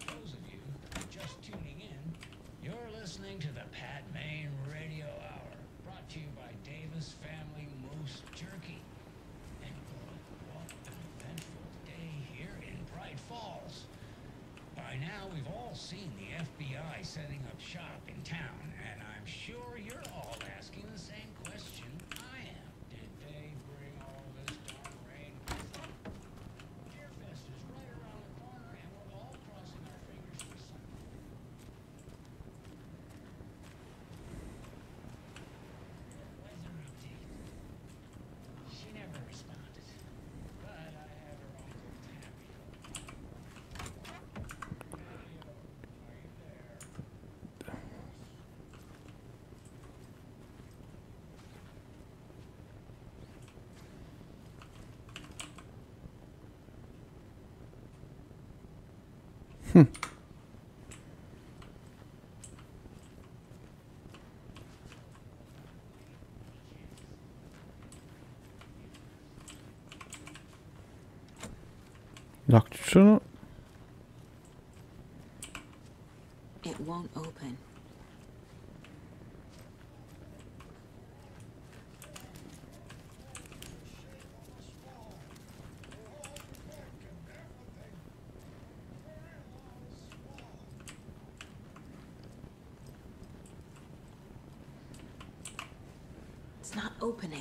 those of you just tuning in, you're listening to the Pat Main Radio Hour, brought to you by Davis Family Moose Jerky. And boy, what an eventful day here in Bright Falls. By now, we've all seen the FBI setting up shop in town, and I'm sure you're all asking the same question I am. Did they bring all this darn rain with them? Deerfest is right around the corner, and we're all crossing our fingers for something. Weather update. She never responded, but I have her Uncle Tammy. Are you there? Zaključeno. It won't open. It's not opening.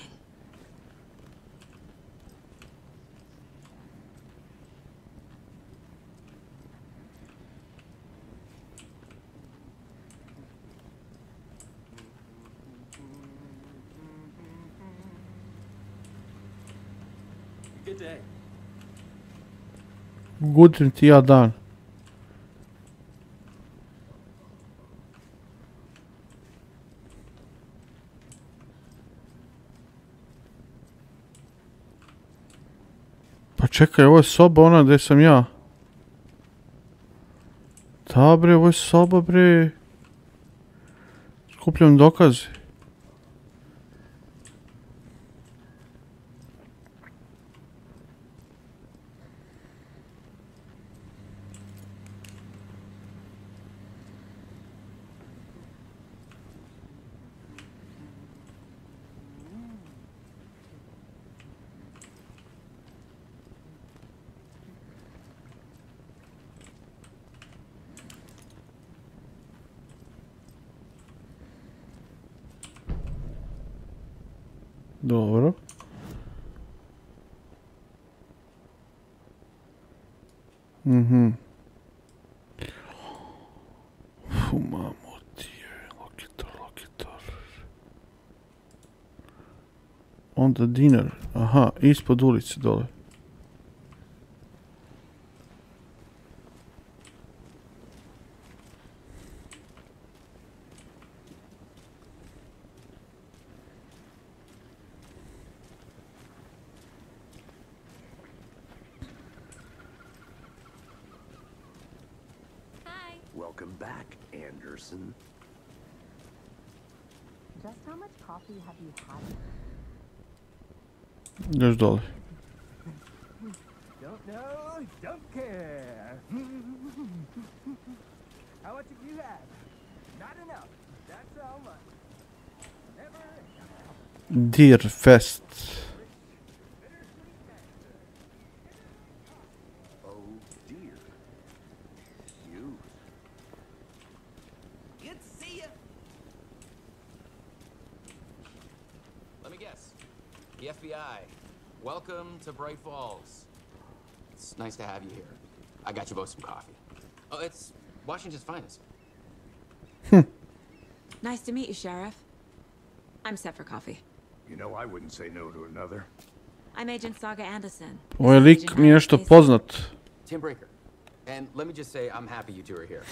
Good day. Gudrin ti ja dan. Pa čekaj, ovo je soba ona gdje sam ja. Da bre, ovo je soba bre. Skupljam dokaze. Dobro. Mamo ti je, lokitor. Onda dinar, aha, ispod ulice dole. Welcome back, Anderson. Just how much coffee have you had? Još dole. Don't know, don't care. How much have you had? Not enough. That's how much. Never enough. Deer Fest. Oh dear. You. Good to see you. Let me guess. The FBI. Welcome to Bright Falls. It's nice to have you here. I got you both some coffee. Oh, it's Washington's finest. Nice to meet you, Sheriff. I'm set for coffee. You know, I wouldn't say no to another. I'm Agent Saga Anderson. Ovaj lik mi je nešto poznat. Tim Breaker. And let me just say, I'm happy you two are here.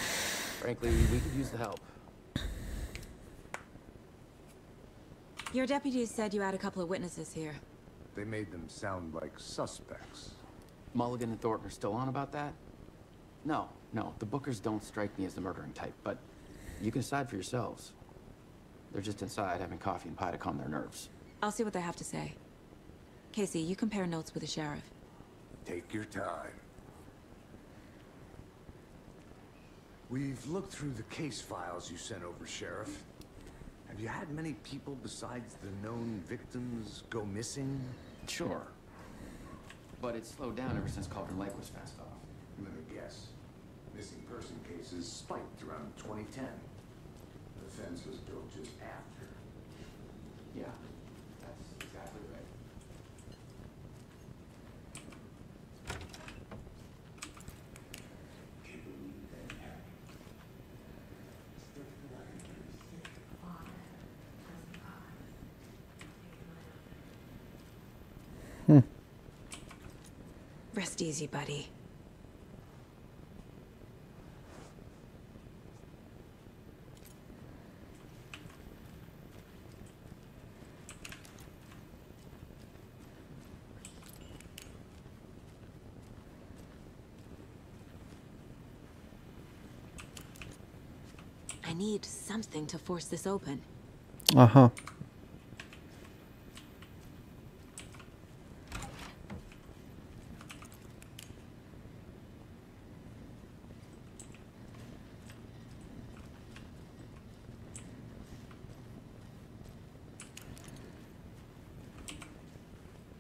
Frankly, we could use the help. Your deputies said you had a couple of witnesses here. They made them sound like suspects. Mulligan and Thornton are still on about that? No, the Bookers don't strike me as the murdering type, but you can decide for yourselves. They're just inside having coffee and pie to calm their nerves. I'll see what they have to say. Casey, you compare notes with the sheriff. Take your time. We've looked through the case files you sent over, Sheriff. Have you had many people besides the known victims go missing? Sure. But it's slowed down ever since Cauldron Lake was fenced off. Let me guess. Missing person cases spiked around 2010. The fence was built just after. Yeah, that's exactly right. Rest easy, buddy. I need something to force this open. Aha.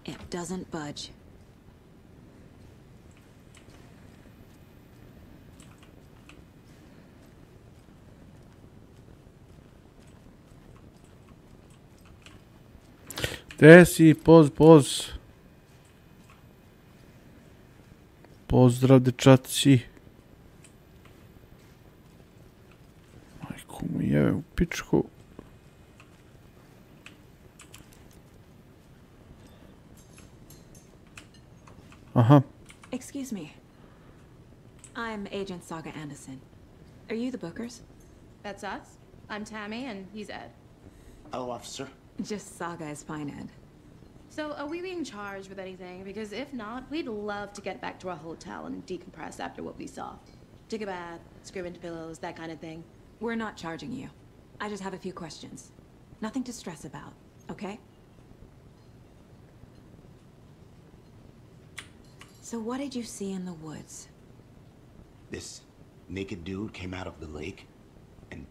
It doesn't budge. Gde si? Poz. Pozdrav, dečaci. Majku mu jeve u pičku. Aha. Excuse me. I'm Agent Saga Anderson. Are you the Bookers? That's us. I'm Tammy, and he's Ed. Hello, officer. Just Saga is fine, Ed. So, are we being charged with anything? Because if not, we'd love to get back to our hotel and decompress after what we saw. Take a bath, scream into pillows, that kind of thing. We're not charging you. I just have a few questions. Nothing to stress about, okay? So what did you see in the woods? This naked dude came out of the lake, and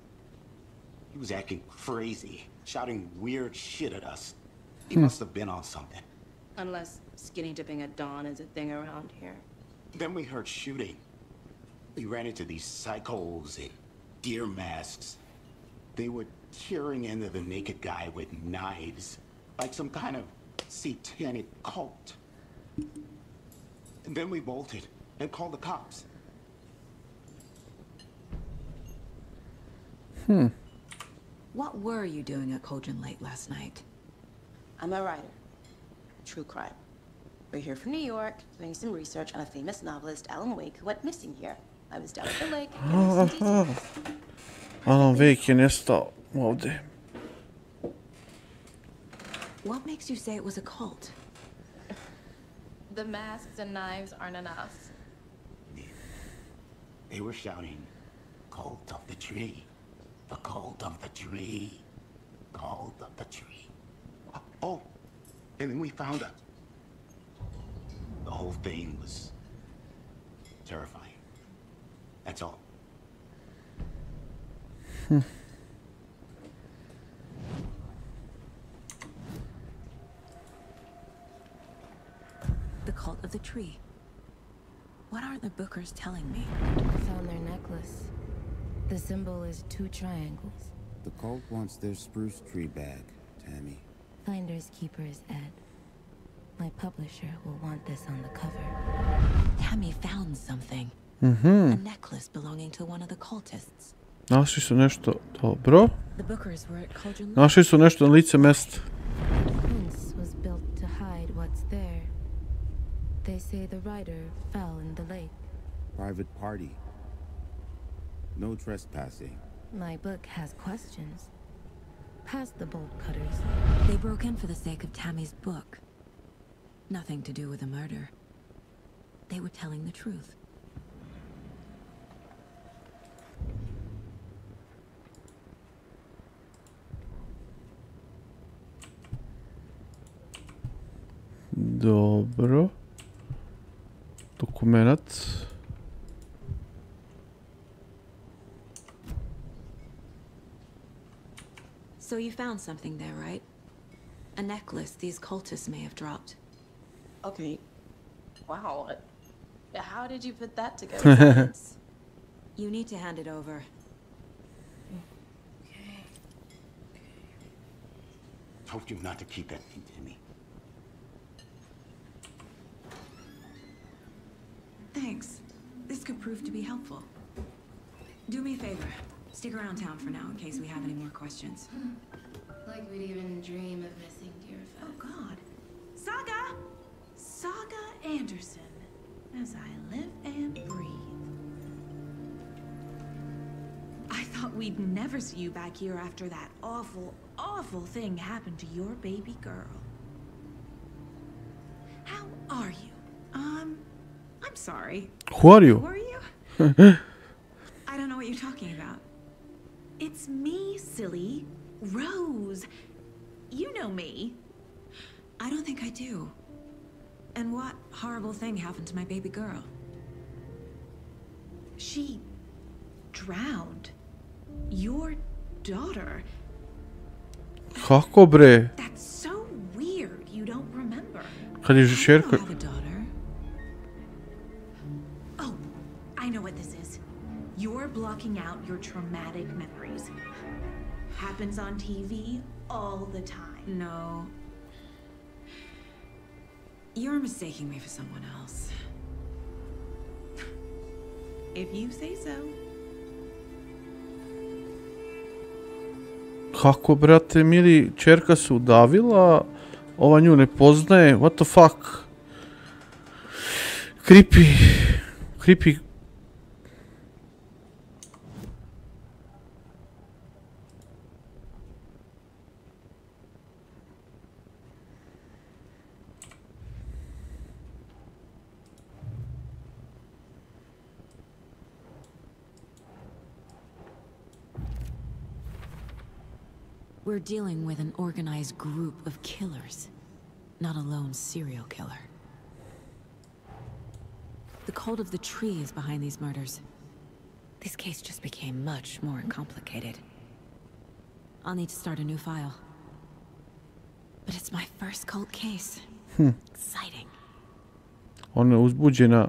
he was acting crazy, shouting weird shit at us. He must have been on something. Unless skinny dipping at dawn is a thing around here. Then we heard shooting. We ran into these psychos in deer masks. They were tearing into the naked guy with knives, like some kind of satanic cult. And then we bolted and called the cops. What were you doing at Cauldron Lake last night? I'm a writer. True crime. We're here from New York, doing some research on a famous novelist, Alan Wake, who went missing here. I was down at the lake, getting some details. Alan Wake je nestao ovdje. What makes you say it was a cult? The masks and knives aren't enough. They were shouting, "Cult of the tree, the cult of the tree, cult of the tree." Oh, and then we found her. The whole thing was terrifying. That's all. The cult of the tree. What aren't the Bookers telling me? I found their necklace. The symbol is 2 triangles. The cult wants their spruce tree back, Tammy. Finders keepers, Ed. My publisher will want this on the cover. Tammy found something. A necklace belonging to one of the cultists. Našli su nešto dobro. The Bookers were at Cauldron Lake. Našli su nešto na lice mesta. The fence was built to hide what's there. They say the writer fell in the lake. Private party. No trespassing. My book has questions. Past the bolt cutters. They broke in for the sake of Tammy's book. Nothing to do with the murder. They were telling the truth. Dobro. Dokumenat. So you found something there, right? A necklace these cultists may have dropped. Okay. Wow. How did you put that together? You need to hand it over. Told you not to keep that thing to me. Thanks. This could prove to be helpful. Do me a favor. Stick around town for now in case we have any more questions. Like we'd even dream of missing dear friends. Oh God. Saga Anderson. As I live and breathe. I thought we'd never see you back here after that awful, awful thing happened to your baby girl. How are you? I'm sorry. Who are you? Who are you? I don't know what you're talking about. It's me, silly. Rose. You know me. I don't think I do. And what horrible thing happened to my baby girl? She drowned. Your daughter. Kako bre? That's so weird. You don't remember. Kad je žešerka... I have a daughter. Oh, I know what this is. You're blocking out your traumatic memories. Happens on TV all the time. No. You're mistaking me for someone else. If you say so. Kako, brate, mili, čerka se udavila, ova nju ne poznaje, what the fuck? Creepy. Creepy. We're dealing with an organized group of killers, not a lone serial killer. The cult of the tree is behind these murders. This case just became much more complicated. I'll need to start a new file. But it's my first cult case. Exciting. Ona je uzbuđena.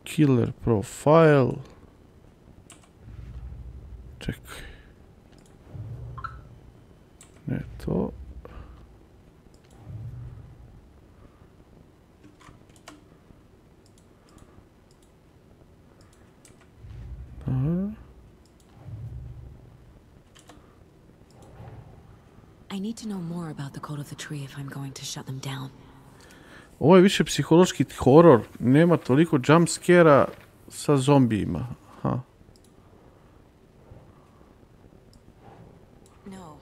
Killer profile. Čekaj. Ne to. Dobro. I need to know more about the cult of the tree if I'm going to shut them down. Ovo je više psihološki horor. Nema toliko jumpscare-a sa zombijima. Aha. No.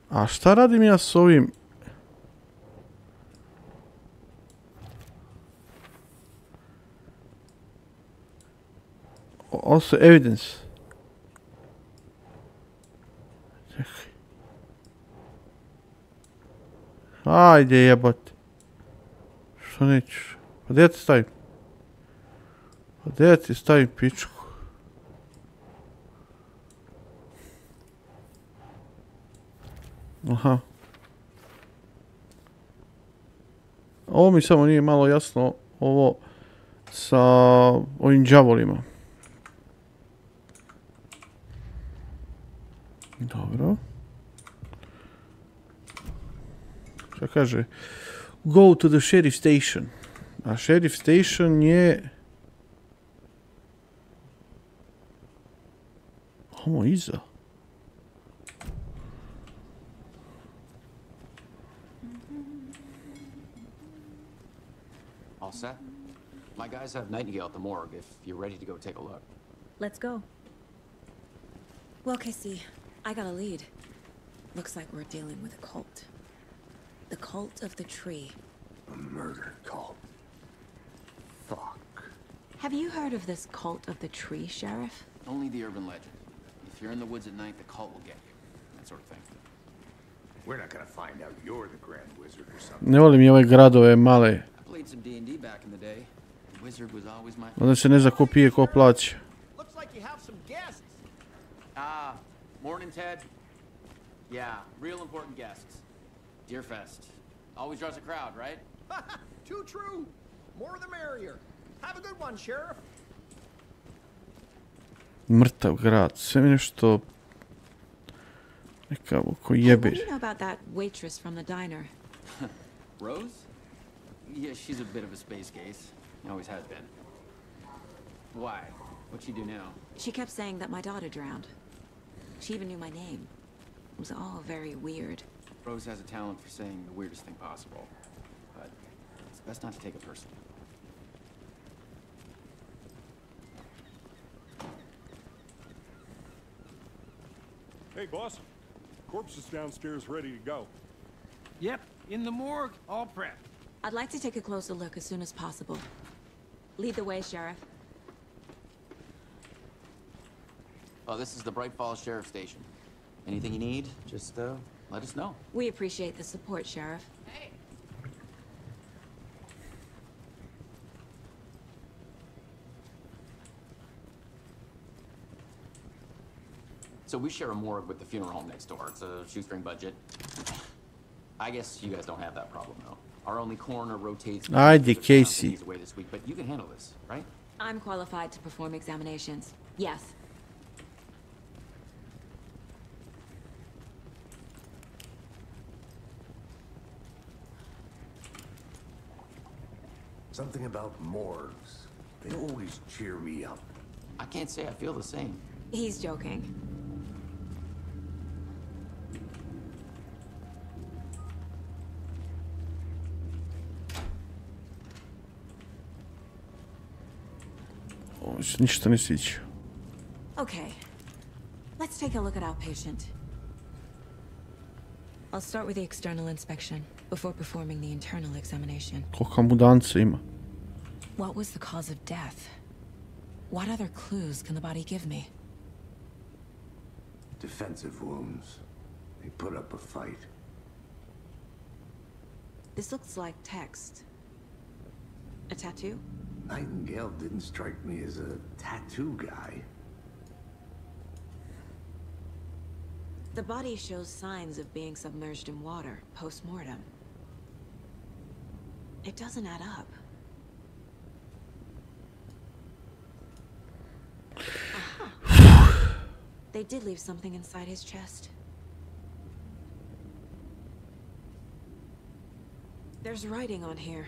A šta radim ja s ovim? Also evidence. Čekaj. Ajde jebote. Što nećeš? Pa gdje ti stavim? Pa gdje ti stavim pičku? Aha. Ovo mi samo nije malo jasno. Ovo sa ovim đavolima. Dobro. Šta kaže? Go to the sheriff station. A sheriff station je... Ovo iza. All set? My guys have Nightingale at the morgue if you're ready to go take a look. Let's go. Well, Casey, I got a lead. Looks like we're dealing with a cult. The cult of the tree. A murder cult. Fuck. Have you heard of this cult of the tree, Sheriff? Only the urban legend. If you're in the woods at night, the cult will get you. That sort of thing. We're not gonna find out you're the Grand Wizard or something. Ne volim i ove gradove male. I played some D&D back in the day. The wizard was always my... Onda se ne zna ko pije, ko plaća. Looks like you have some guests. Ah, morning, Ted. Yeah, real important guests. Deerfest. Always draws a crowd, right? Too true. More the merrier. Have a good one, Sheriff. Mrtav grad, sve mi nešto... Nekako ko jebe. What do you know about that waitress from the diner? Rose? Yeah, she's a bit of a space case. Always has been. Why? What'd she do now? She kept saying that my daughter drowned. She even knew my name. It was all very weird. Rose has a talent for saying the weirdest thing possible. But it's best not to take it personally. Hey, boss. Corpse is downstairs ready to go. Yep, in the morgue, all prepped. I'd like to take a closer look as soon as possible. Lead the way, Sheriff. Oh, this is the Bright Falls Sheriff Station. Anything you need, just let us know. We appreciate the support, Sheriff. Hey. So we share a morgue with the funeral home next door. It's a shoestring budget. I guess you guys don't have that problem, though. Our only coroner rotates... Ajde, Casey. He's away this week, but you can handle this, right? I'm qualified to perform examinations. Yes. Something about morgues. They always cheer me up. I can't say I feel the same. He's joking. Ovo se ništa ne sviđa. Okay. Let's take a look at our patient. I'll start with the external inspection before performing the internal examination. Koliko mu danca ima? What was the cause of death? What other clues can the body give me? Defensive wounds. They put up a fight. This looks like text. A tattoo? Nightingale didn't strike me as a tattoo guy. The body shows signs of being submerged in water post-mortem. It doesn't add up. Aha. They did leave something inside his chest. There's writing on here.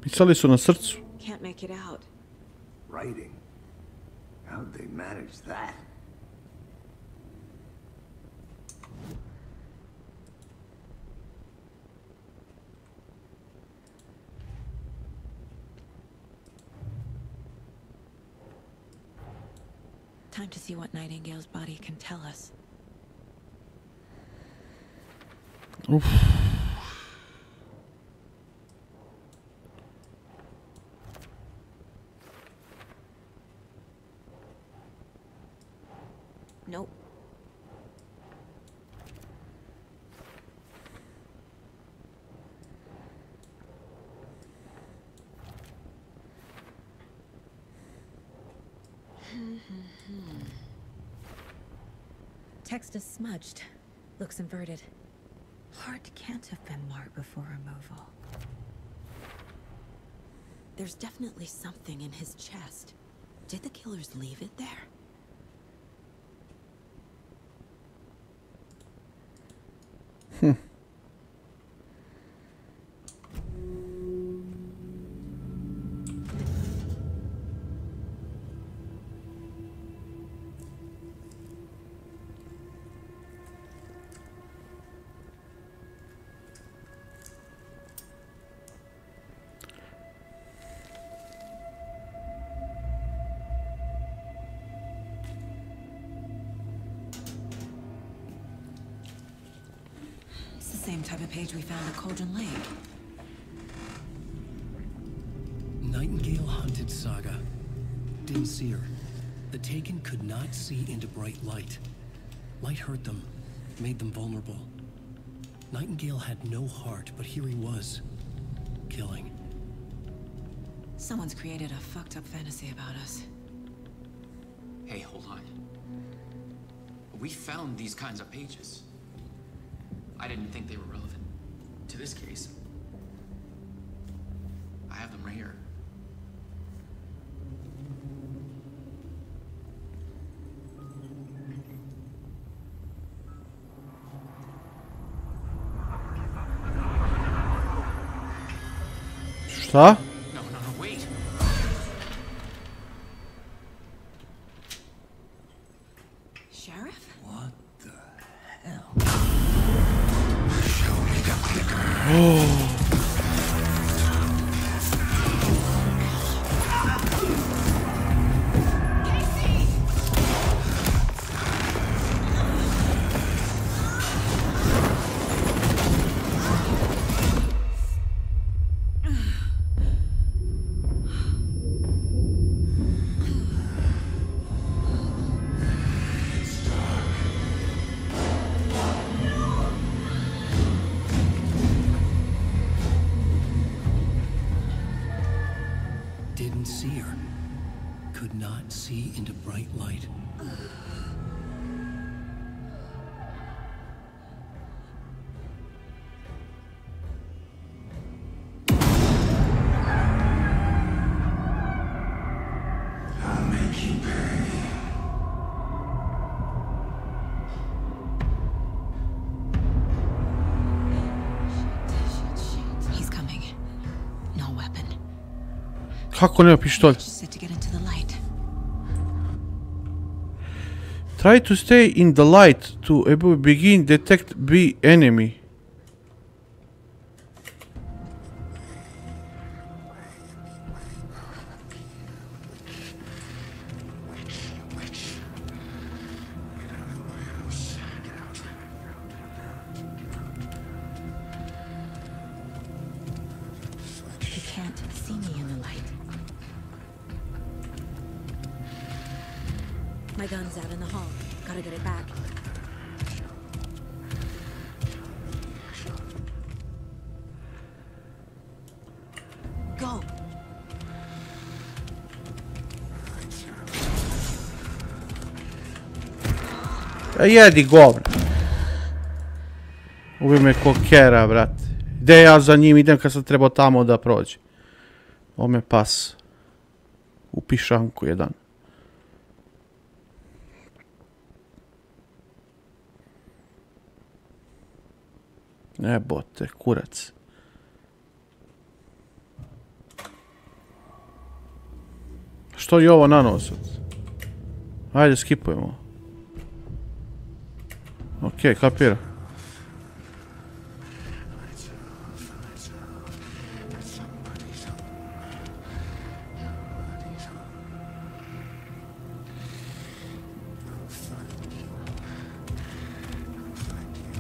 Pisali su na srcu. Can't make it out. Writing? How'd they manage that? Time to see what Nightingale's body can tell us. Uf. Nope. Text is smudged. Looks inverted. Heart can't have been marked before removal. There's definitely something in his chest. Did the killers leave it there? Same type of page we found at Cauldron Lake. Nightingale hunted Saga. Didn't see her. The Taken could not see into bright light. Light hurt them, made them vulnerable. Nightingale had no heart, but here he was, killing. Someone's created a fucked up fantasy about us. Hey, hold on. We found these kinds of pages. I didn't think they were relevant to this case. I have them right here. Šta? No, wait. Sheriff? What the hell? Show me the clicker. Oh. Didn't see her. Could not see into bright light. I'll make you pay. He's coming. No weapon. Kako nema pištolj? Just to get into the light. Try to stay in the light to begin detect be enemy. He can't see me in the light. My gun's out in the hall. Gotta get it back. Go. Jedi govna. Ubi me ko kera, brate. Gde ja za njim idem kad sam trebao tamo da prođe? Ome pas. U pišanku jedan. Jebote, kurac. Što je ovo na nos? Ajde, skipujemo. Okej, kapira.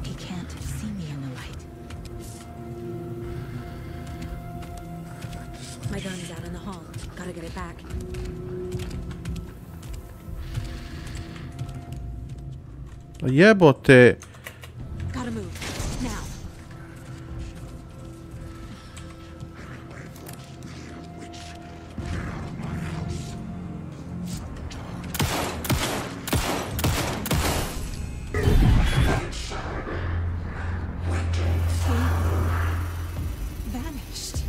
He can't see me in the light. My gun's out in the hall. Gotta get it back. Jebote. Gotta move. Now. Vanished.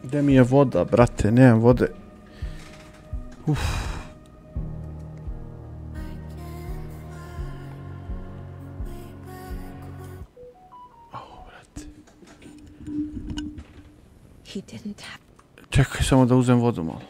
Gde mi je voda, brate? Nemam vode. Uf. He didn't have. Čekaj samo da uzem vodu malo.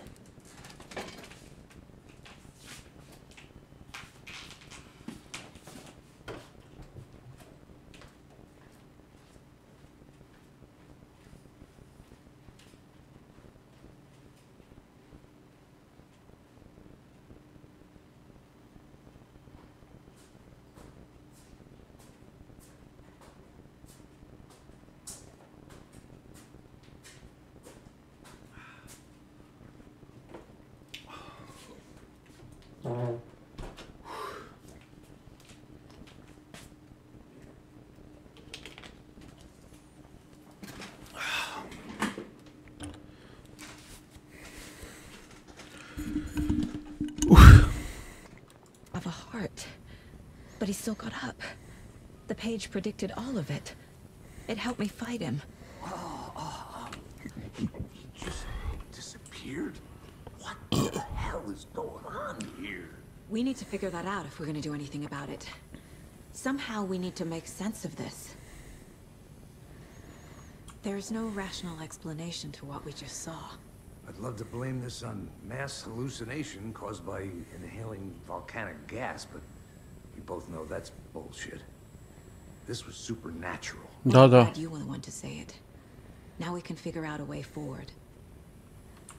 But he still got up. The page predicted all of it. It helped me fight him. He just disappeared? What the hell is going on here? We need to figure that out if we're gonna do anything about it. Somehow we need to make sense of this. There's no rational explanation to what we just saw. I'd love to blame this on mass hallucination caused by inhaling volcanic gas, but we both know that's bullshit. This was supernatural. I'm glad you were the one to say it. Now we can figure out a way forward.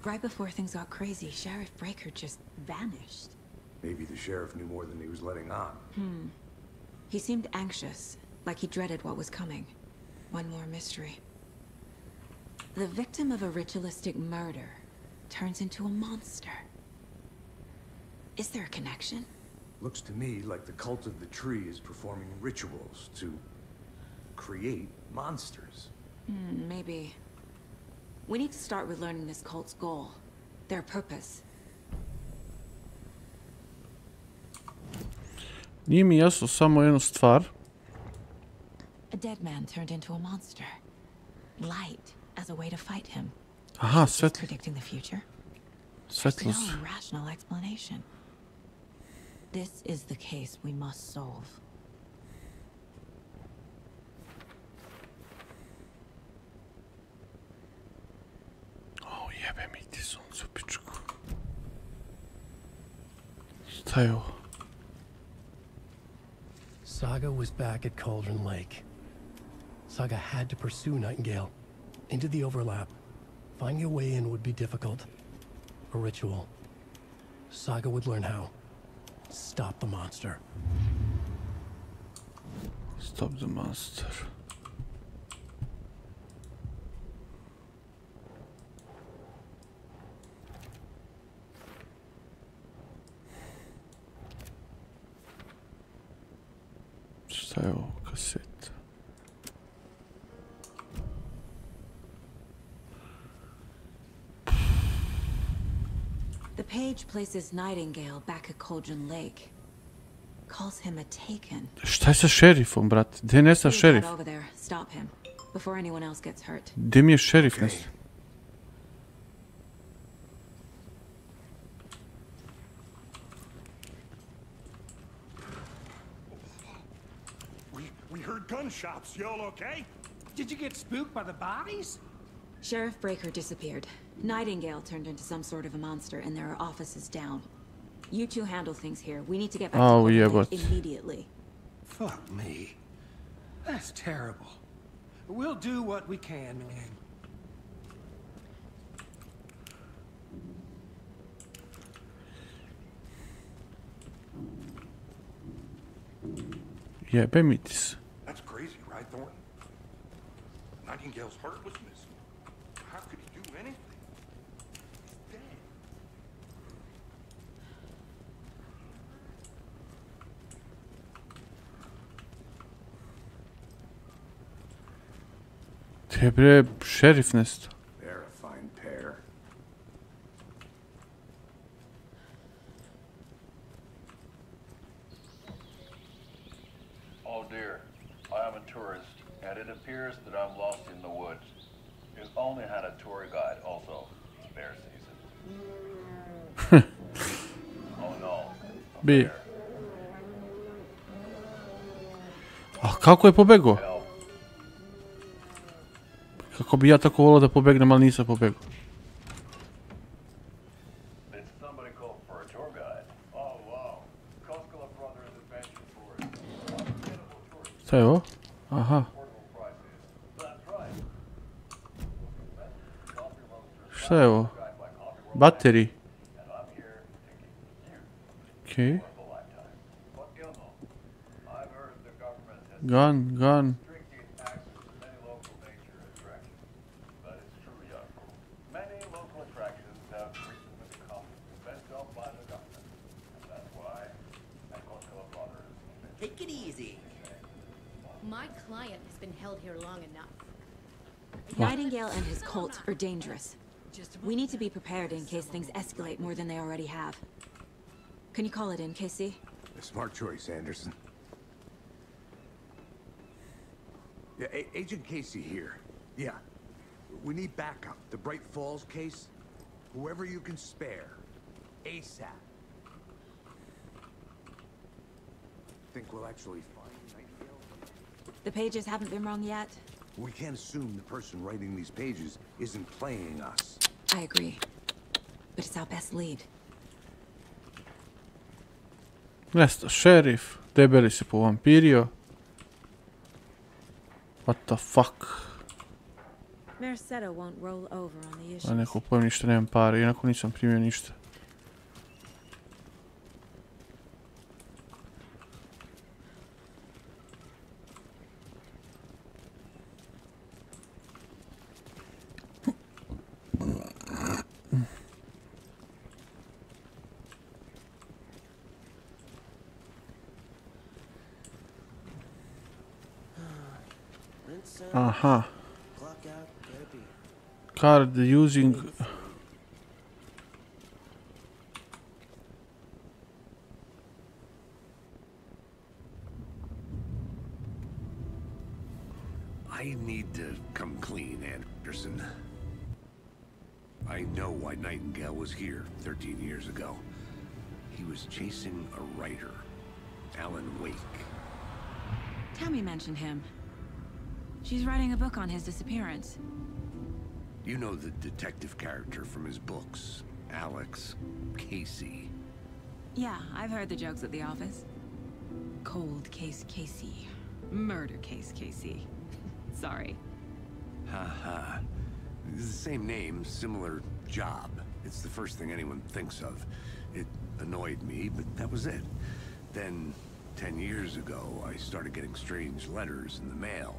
Right before things got crazy, Sheriff Breaker just vanished. Maybe the sheriff knew more than he was letting on. He seemed anxious, like he dreaded what was coming. One more mystery. The victim of a ritualistic murder turns into a monster. Is there a connection? Looks to me like the cult of the tree is performing rituals to create monsters. Maybe. We need to start with learning this cult's goal. Their purpose. Nije mi jasno samo jednu stvar. A dead man turned into a monster. Light as a way to fight him. Aha, Is this predicting the future? There's Svetlost. no rational explanation. This is the case we must solve. O, jebe mi ti suncu, pičku. Šta je ovo? Saga was back at Cauldron Lake. Saga had to pursue Nightingale into the overlap. Finding a way in would be difficult. A ritual. Saga would learn how. Stop the monster. Stop the monster. Šta je ovo, kaseta? The page places Nightingale back at Cauldron Lake. Calls him a taken. Šta je sa šerifom, brate? Gdje je nestao šerif? Get over there. Stop him before anyone else gets hurt. Gdje mi je šerif nestao? We heard gunshots. Y'all okay? Did you get spooked by the bodies? Sheriff Breaker disappeared. Nightingale turned into some sort of a monster, and there are offices down. You two handle things here. We need to get back to Cauldron Lake immediately. Fuck me. That's terrible. We'll do what we can, man. Jebe mi ti se. That's crazy, right, Thornton? Nightingale's heart was missing. How could he do anything? He's dead. Gdje bre šerif nestao? They're a fine pair. Oh dear, I am a tourist, and it appears that I'm lost in the woods. We've only had a tour guide, also. It's bear season. Oh no. Bi. A kako je pobegao? Kako bi ja tako volio da pobegnem, ali nisam pobegao. Šta je ovo? Aha. Šta je ovo? Bateri. Okej. Gun. Take it easy. My client has been held here long enough. Nightingale and his cult are dangerous. We need to be prepared in case things escalate more than they already have. Can you call it in, KC? A smart choice, Anderson. Yeah, Agent Casey here. Yeah. We need backup. The Bright Falls case. Whoever you can spare. ASAP. Think we'll actually find Nightingale? The pages haven't been wrong yet. We can't assume the person writing these pages isn't playing us. I agree. But it's our best lead. Nesta, šerif. Debeli se povampirio. What the fuck? Mercedo won't roll over on the issues. A ne kupujem ništa, nemam pare, inako nisam primio ništa. Aha. Card using... I need to come clean, Anderson. I know why Nightingale was here 13 years ago. He was chasing a writer, Alan Wake. Tammy mentioned him. She's writing a book on his disappearance. You know the detective character from his books, Alex Casey. Yeah, I've heard the jokes at the office. Cold case Casey. Murder case Casey. Sorry. Haha. It's the same name, similar job. It's the first thing anyone thinks of. It annoyed me, but that was it. Then, 10 years ago, I started getting strange letters in the mail.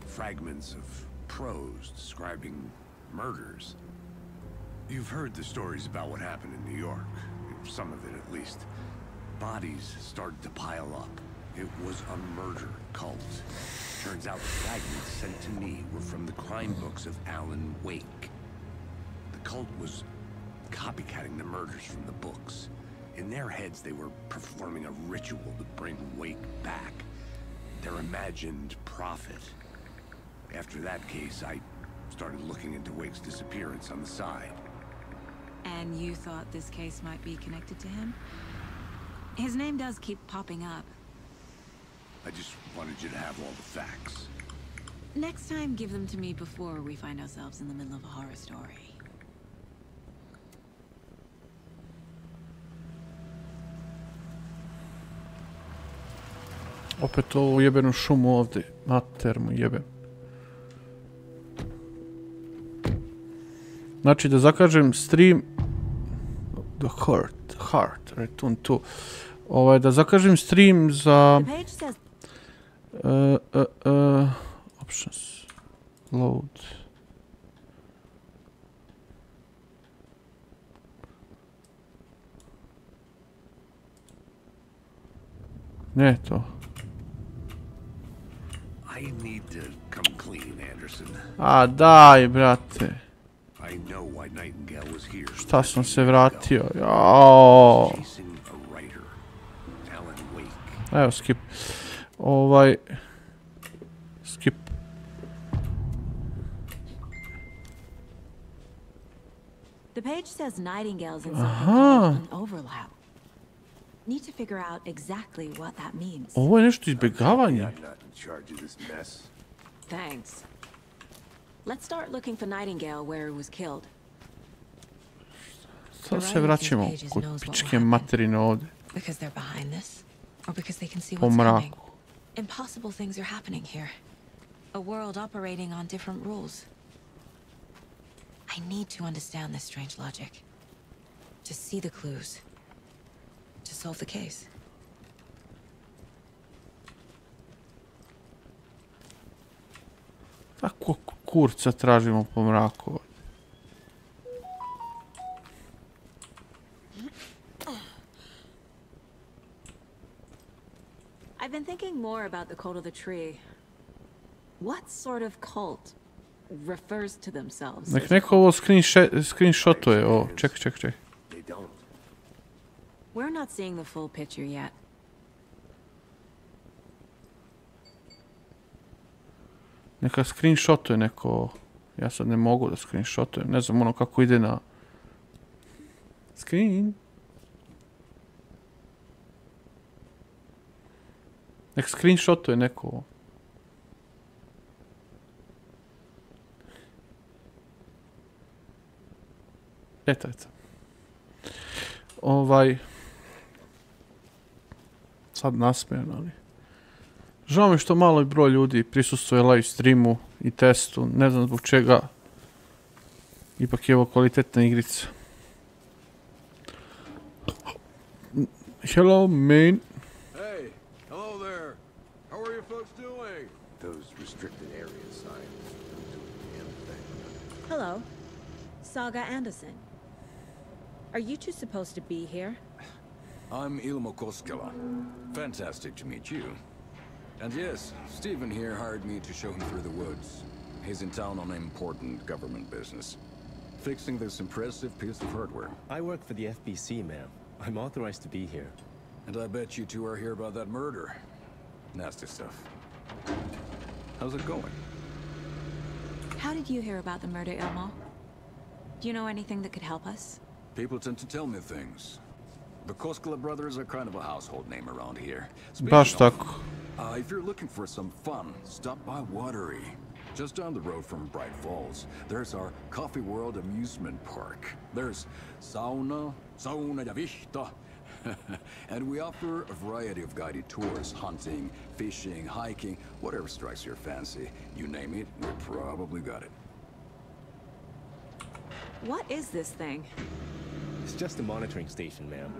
Fragments of prose describing murders. You've heard the stories about what happened in New York. Some of it, at least. Bodies started to pile up. It was a murder cult. Turns out the fragments sent to me were from the crime books of Alan Wake. The cult was copycatting the murders from the books. In their heads, they were performing a ritual to bring Wake back. Their imagined prophet. After that case, I started looking into Wake's disappearance on the side. And you thought this case might be connected to him? His name does keep popping up. I just wanted you to have all the facts. Next time, give them to me before we find ourselves in the middle of a horror story. Opet ovu jebenu šumu ovdje. Mater mu jebem. Znači da zakažem stream... The Heart, Return to. Da zakažem stream za... Options. Load. Ne to. I need to come clean, Anderson. A daj, brate. I know why Nightingale was here. Šta sam se vratio? Jao. Evo, skip. Skip. The page says Nightingale's in something called an overlap. Need to figure out exactly what that means. Ovo je nešto izbjegavanje. Thanks. Let's start looking for Nightingale where he was killed. Sad se vraćamo kod pičke materine ovdje. Because they're behind this, or because they can see Po what's coming. mraku. Impossible things are happening here. A world operating on different rules. I need to understand this strange logic. To see the clues. To solve the case. Tako kurca tražimo po mraku. I've been thinking more about the cult of the tree. What sort of cult refers to themselves? Nek neko ovo screenshotuje. O, ček. We're not seeing the full picture yet. Neka screenshotuje neko. Ja sad ne mogu da screenshotujem. Ne znam ono kako ide na... Screen. Nek screenshotuje neko. Eto. Sad nasmijem, ali... Žao mi što malo broj ljudi prisustuje live streamu i testu. Ne znam zbog čega. Ipak je ovo kvalitetna igrica. Hello, man. Hey, hello there. How are you folks doing? Those restricted area signs don't do a damn thing. Hello. Saga Anderson. Are you two supposed to be here? I'm Ilmo Koskela. Fantastic to meet you. And yes, Stephen here hired me to show him through the woods. He's in town on important government business. Fixing this impressive piece of hardware. I work for the FBC, ma'am. I'm authorized to be here. And I bet you two are here about that murder. Nasty stuff. How's it going? How did you hear about the murder, Ilmo? Do you know anything that could help us? People tend to tell me things. The Koskela brothers are kind of a household name around here. Baš tako. If you're looking for some fun, stop by Watery. Just down the road from Bright Falls, there's our Coffee World amusement park. There's sauna ja vihta. And we offer a variety of guided tours, hunting, fishing, hiking, whatever strikes your fancy. You name it, we probably got it. What is this thing? It's just a monitoring station, ma'am.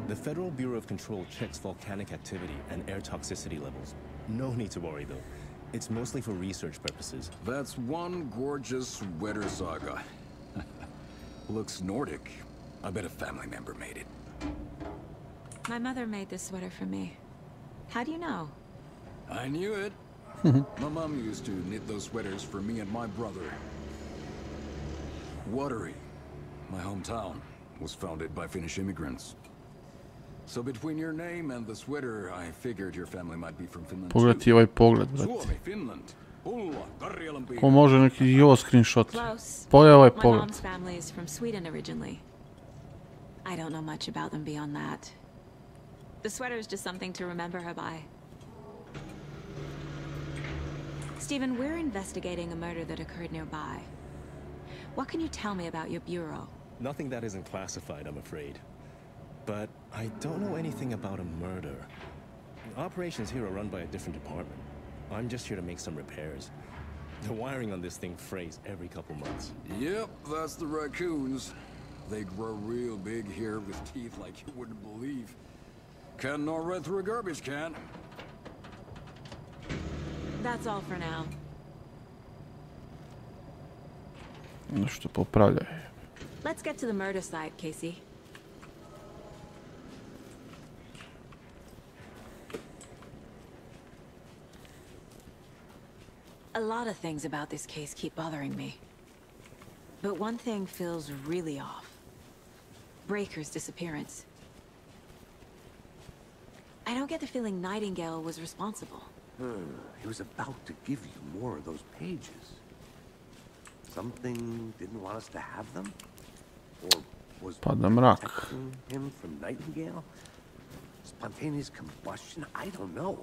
The Federal Bureau of Control checks volcanic activity and air toxicity levels. No need to worry, though. It's mostly for research purposes. That's one gorgeous sweater, Saga. Looks Nordic. I bet a family member made it. My mother made this sweater for me. How do you know? I knew it. My mom used to knit those sweaters for me and my brother. Watery, my hometown, was founded by Finnish immigrants. So between your name and the sweater, I figured your family might be from Finland. Pogledaj ovaj pogled, brate. Ko može neki i ovo screenshot. Pogledaj ovaj pogled. My mom's family is from Sweden originally. I don't know much about them beyond that. The sweater is just something to remember her by. Stephen, we're investigating a murder that occurred nearby. What can you tell me about your bureau? Nothing that isn't classified, I'm afraid. But I don't know anything about a murder. Operations here are run by a different department. I'm just here to make some repairs. The wiring on this thing frays every couple months. Yep, that's the raccoons. They grow real big here with teeth like you wouldn't believe. Can't gnaw right through a garbage can. That's all for now. Nešto popravljaj. Let's get to the murder site, Casey. A lot of things about this case keep bothering me. But one thing feels really off. Breaker's disappearance. I don't get the feeling Nightingale was responsible. He was about to give you more of those pages. Something didn't want us to have them? Or was protecting him from Nightingale? Spontaneous combustion? I don't know.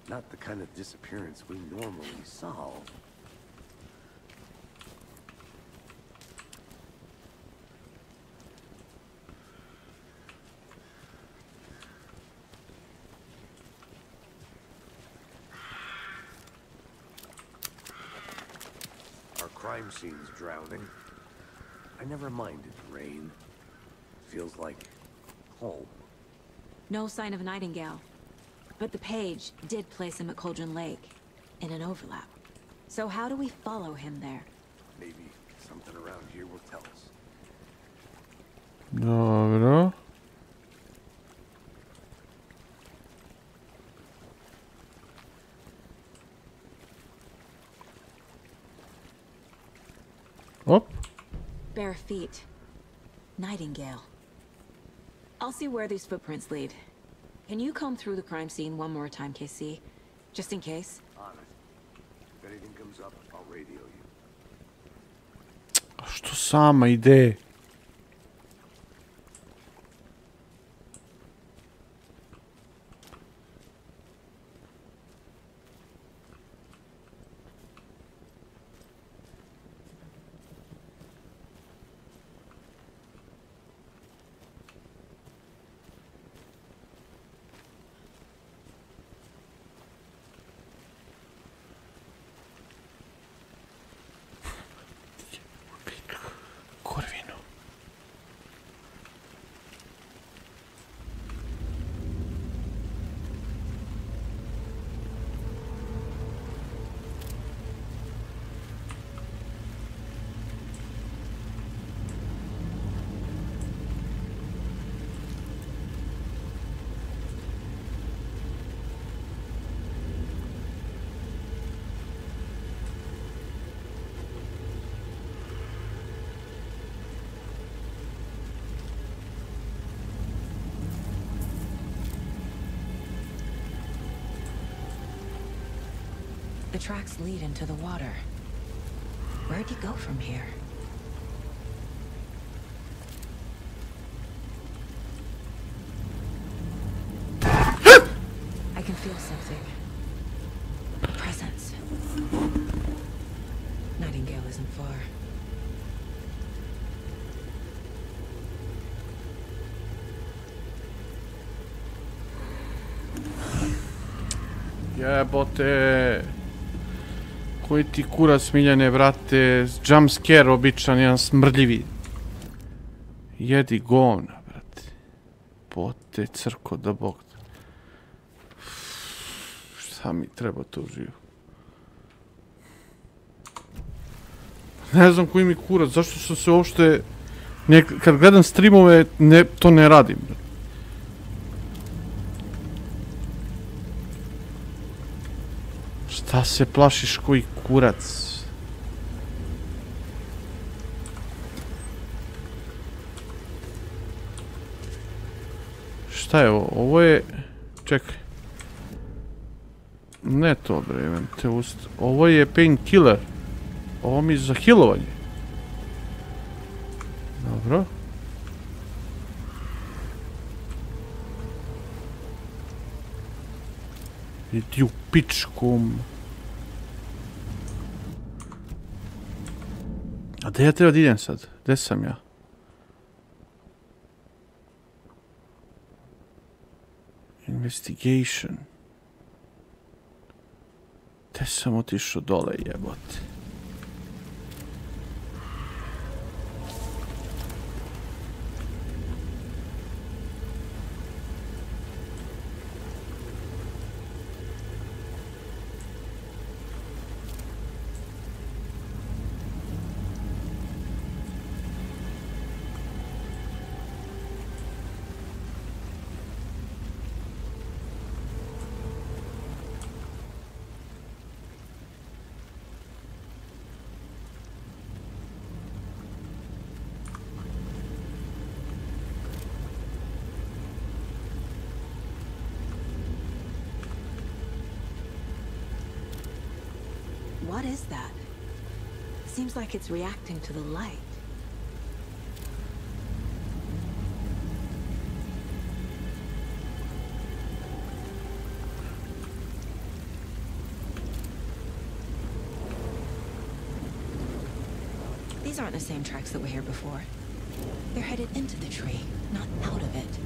Not the kind of disappearance we normally solve. Our crime scene's drowning. I never minded rain. Feels like home. No sign of Nightingale. But the page did place him at Cauldron Lake, in an overlap. So how do we follow him there? Maybe something around here will tell us. Dobro. Op. Bare feet. Nightingale. I'll see where these footprints lead. Can you comb through the crime scene one more time, KC? Just in case? Honest. If anything comes up, I'll radio you. A što sama ide? The tracks lead into the water. Where'd you go from here? I can feel something. A presence. Nightingale isn't far. Jebote. Koji ti kurac Miljane, brate, jumpscare običan, jedan smrdljivi. Jedi govna, brate. Pote crko da bog. Šta mi treba to živo? Ne znam koji mi kurac, zašto sam se uopšte... Kad gledam streamove, to ne radim, brate. Šta se plašiš koji kurac? Šta je ovo? Ovo je... Čekaj. Ne to bre, imam te ust. Ovo je painkiller. Ovo mi je za healovanje. Dobro. Idi u pičkom. A gdje ja treba da idem sad? Gdje sam ja? Investigation. Gdje sam otišao dole, jebote? What is that? Seems like it's reacting to the light. These aren't the same tracks that were here before. They're headed into the tree, not out of it.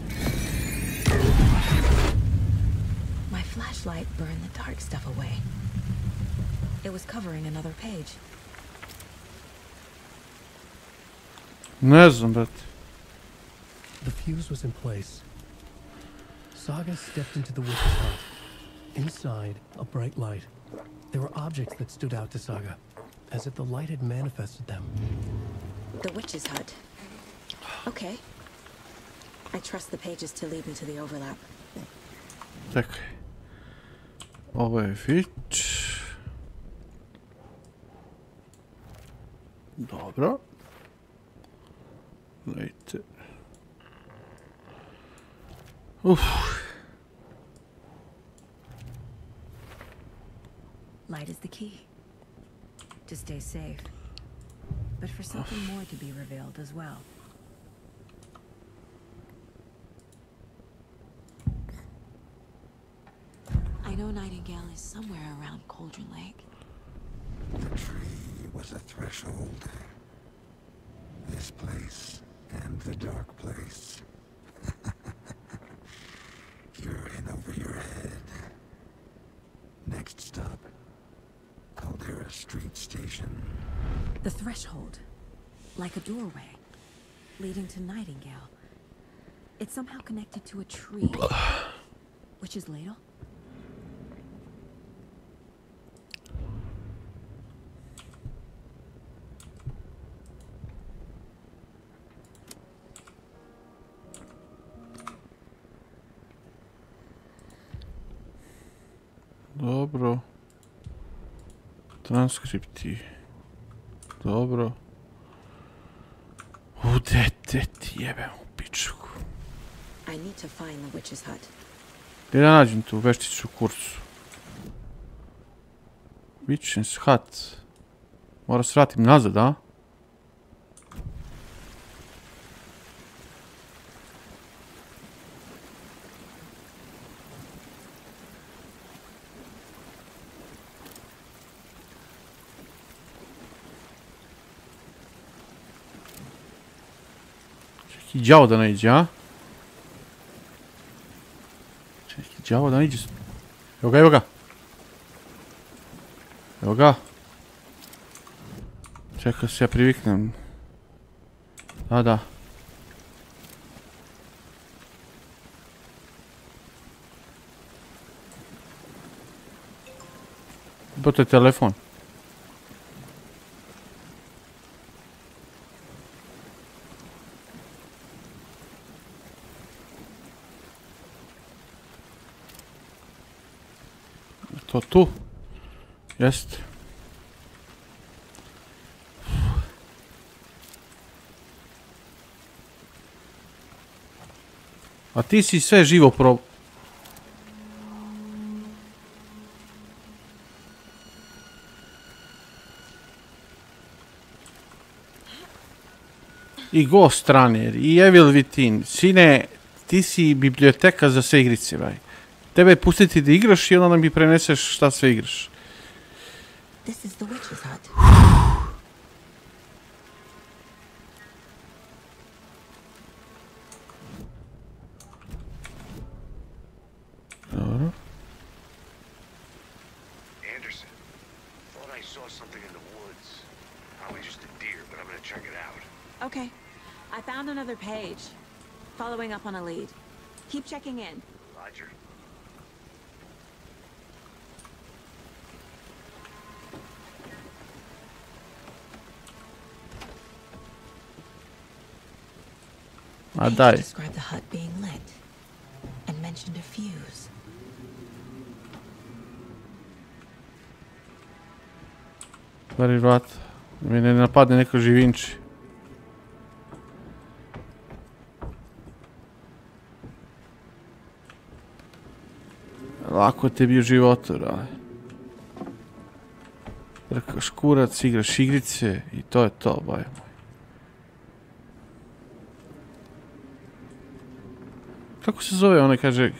My flashlight burned the dark stuff away. It was covering another page. Ne znam, brate. The fuse was in place. Saga stepped into the witch's hut. Inside, a bright light. There were objects that stood out to Saga, as if the light had manifested them. The witch's hut. Okay. I trust the pages to lead me to the overlap. Čekaj. Ovo je Fitch. Dobro. Lejte. Light is the key. to stay safe, but for something more to be revealed as well. I know Nightingale is somewhere around Cauldron Lake. The tree was a threshold. This place and the dark place. You're in over your head. Next stop, Caldera Street Station. The threshold, like a doorway, leading to Nightingale. It's somehow connected to a tree. Which is Ladle? Dobro. Transkripti. Dobro. Udete ti jebem u pičku. I need to find the witch's hut. Gdje da nađem tu vešticu kurcu? Witch's hut. Moram se vratim nazad, a? Čekaj, đavo da ne iđe, a? Čekaj, đavo da ne iđe. Evo ga, evo ga. Evo ga. Čekaj se ja priviknem. Da, da. Bo to je telefon. To tu? Jeste. A ti si sve živo I Ghost Runner, i Evil Within. Sine, ti si biblioteka za sve igrice, vaj. Tebe pustiti da igraš i onda nam bi preneseš šta sve igraš. This is the witch's hut. Dobro. Anderson, thought I saw something in the woods. Probably just a deer, but I'm gonna check it out. Okay, I found another page. Following up on a lead. Keep checking in. Roger. A daj. Described the hut being lit and mentioned a fuse. Stvari vrat. Da mi ne napadne neko živinči. Lako te bi u životu, brale. Trkaš kurac, igraš igrice i to je to, baj moj. Kako se zove, onaj kaže,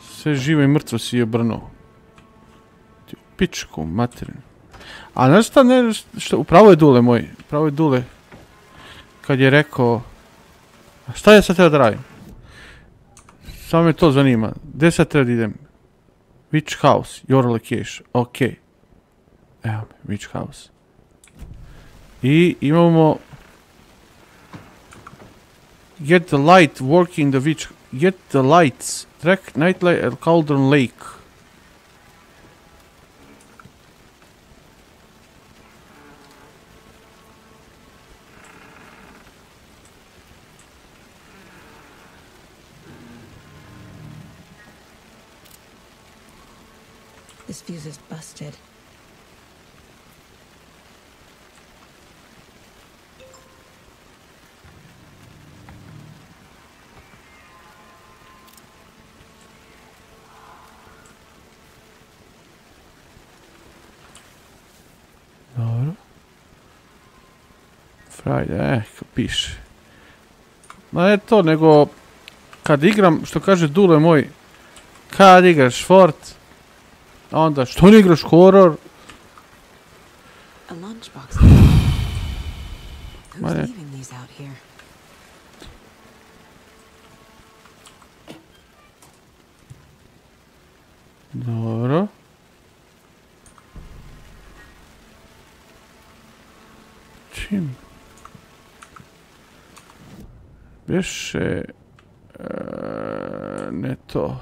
sve živo i mrtvo si je obrnuo. Ti u pičku, materinu. A znaš šta, ne, što, upravo je Dule moj, upravo je Dule, kad je rekao, a šta ja sad treba da radim? Samo me to zanima, gdje sad treba da idem? Which house, your location, ok. Evo me, which house. I imamo get the light working the witch, get the lights, track nightlight at Cauldron Lake. This fuse is busted. Friday, piše. Ma ne to, nego kad igram, što kaže Dule moj, kad igraš Fort, onda što ne igraš horor? Ma ne. Dobro. Čim? Više... ne to.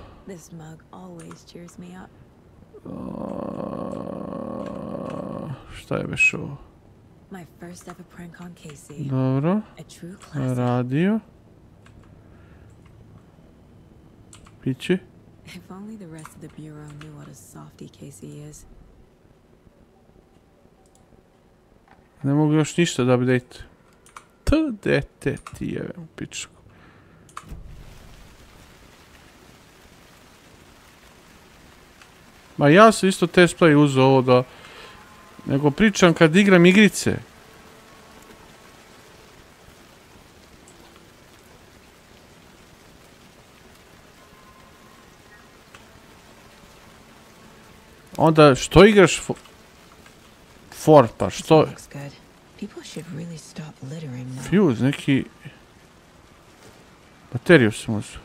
Šta je već ovo? Dobro. Radio. Pići. If only the rest of the bureau knew what a softy Casey is. Ne mogu još ništa da update. Dete ti je u pičku. Ma ja sam isto test play uzeo ovo da... Nego pričam kad igram igrice. Onda što igraš Fort, pa što... Fuse, neki... Bateriju sam uzeo.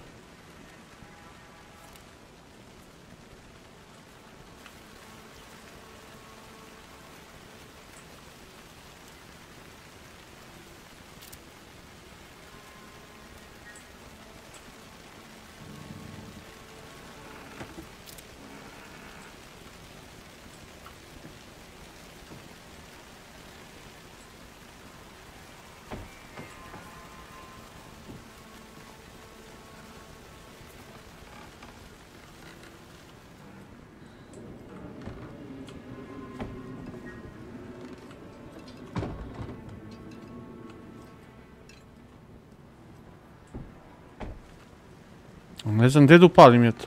Ne znam gdje da upalim je to.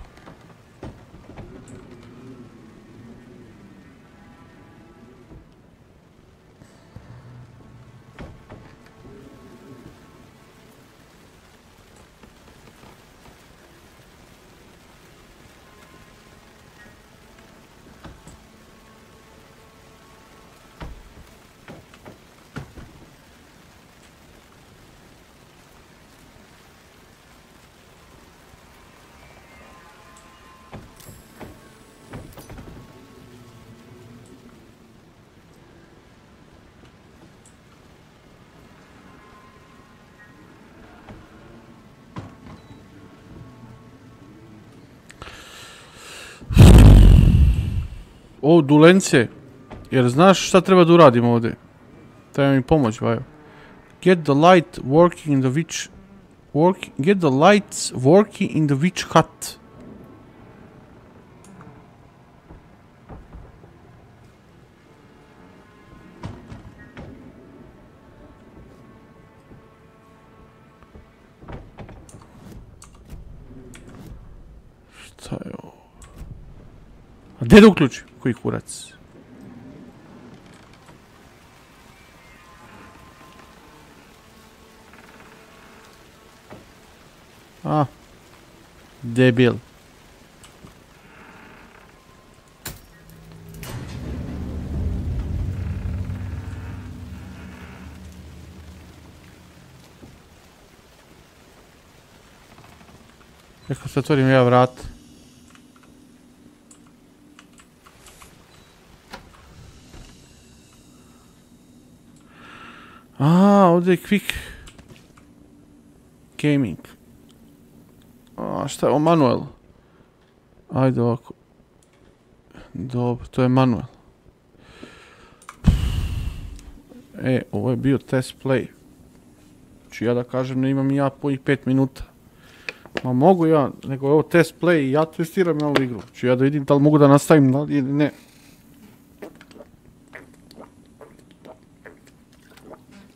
O, Dulence, jer znaš šta treba da uradim ovdje? Treba mi pomoć, bajo. Get the light working in the witch... Get the lights working in the witch hut. Šta je ovo? A gdje da uključim? Koji kurac? A, debil. Rekao se otvorim ja vrat. A, ovdje je quick gaming. A, šta je ovo, manuel? Ajde ovako. Dobro, to je manuel. E, ovo je bio test play. Znači ja da kažem, ne imam ja po 5 minuta. Ma mogu ja, nego je ovo test play i ja testiram na ovu igru. Znači ja da vidim da li mogu da nastavim ili ne.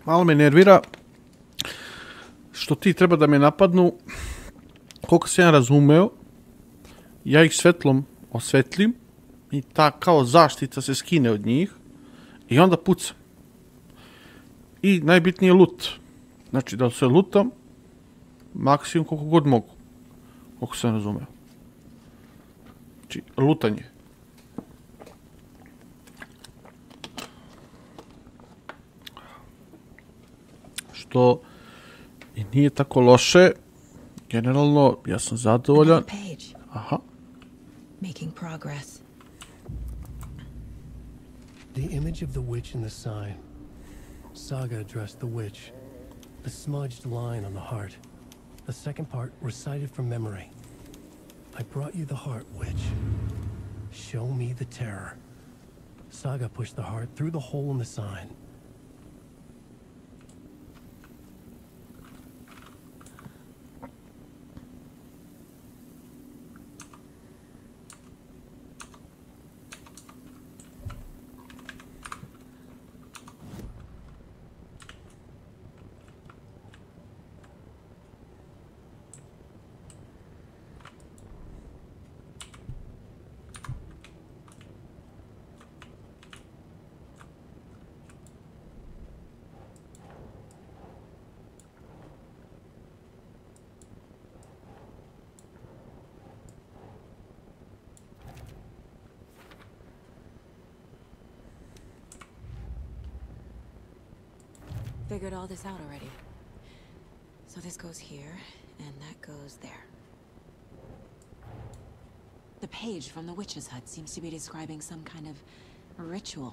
Malo me nervira što ti treba da me napadnu. Koliko sam ja razumeo, ja ih svetlom osvetlim i ta kao zaštita se skine od njih i onda pucam. I najbitnije je loot. Znači da se lootam maksimum koliko god mogu. Koliko sam razumeo. Znači, lootanje. Što i nije tako loše. Generalno, ja sam zadovoljan. Aha. Making progress. The image of the witch in the sign. Saga addressed the witch. The smudged line on the heart. The second part recited from memory. I brought you the heart, witch. Show me the terror. Saga pushed the heart through the hole in the sign. Figured all this out already. So this goes here, and that goes there. The page from the witch's hut seems to be describing some kind of ritual.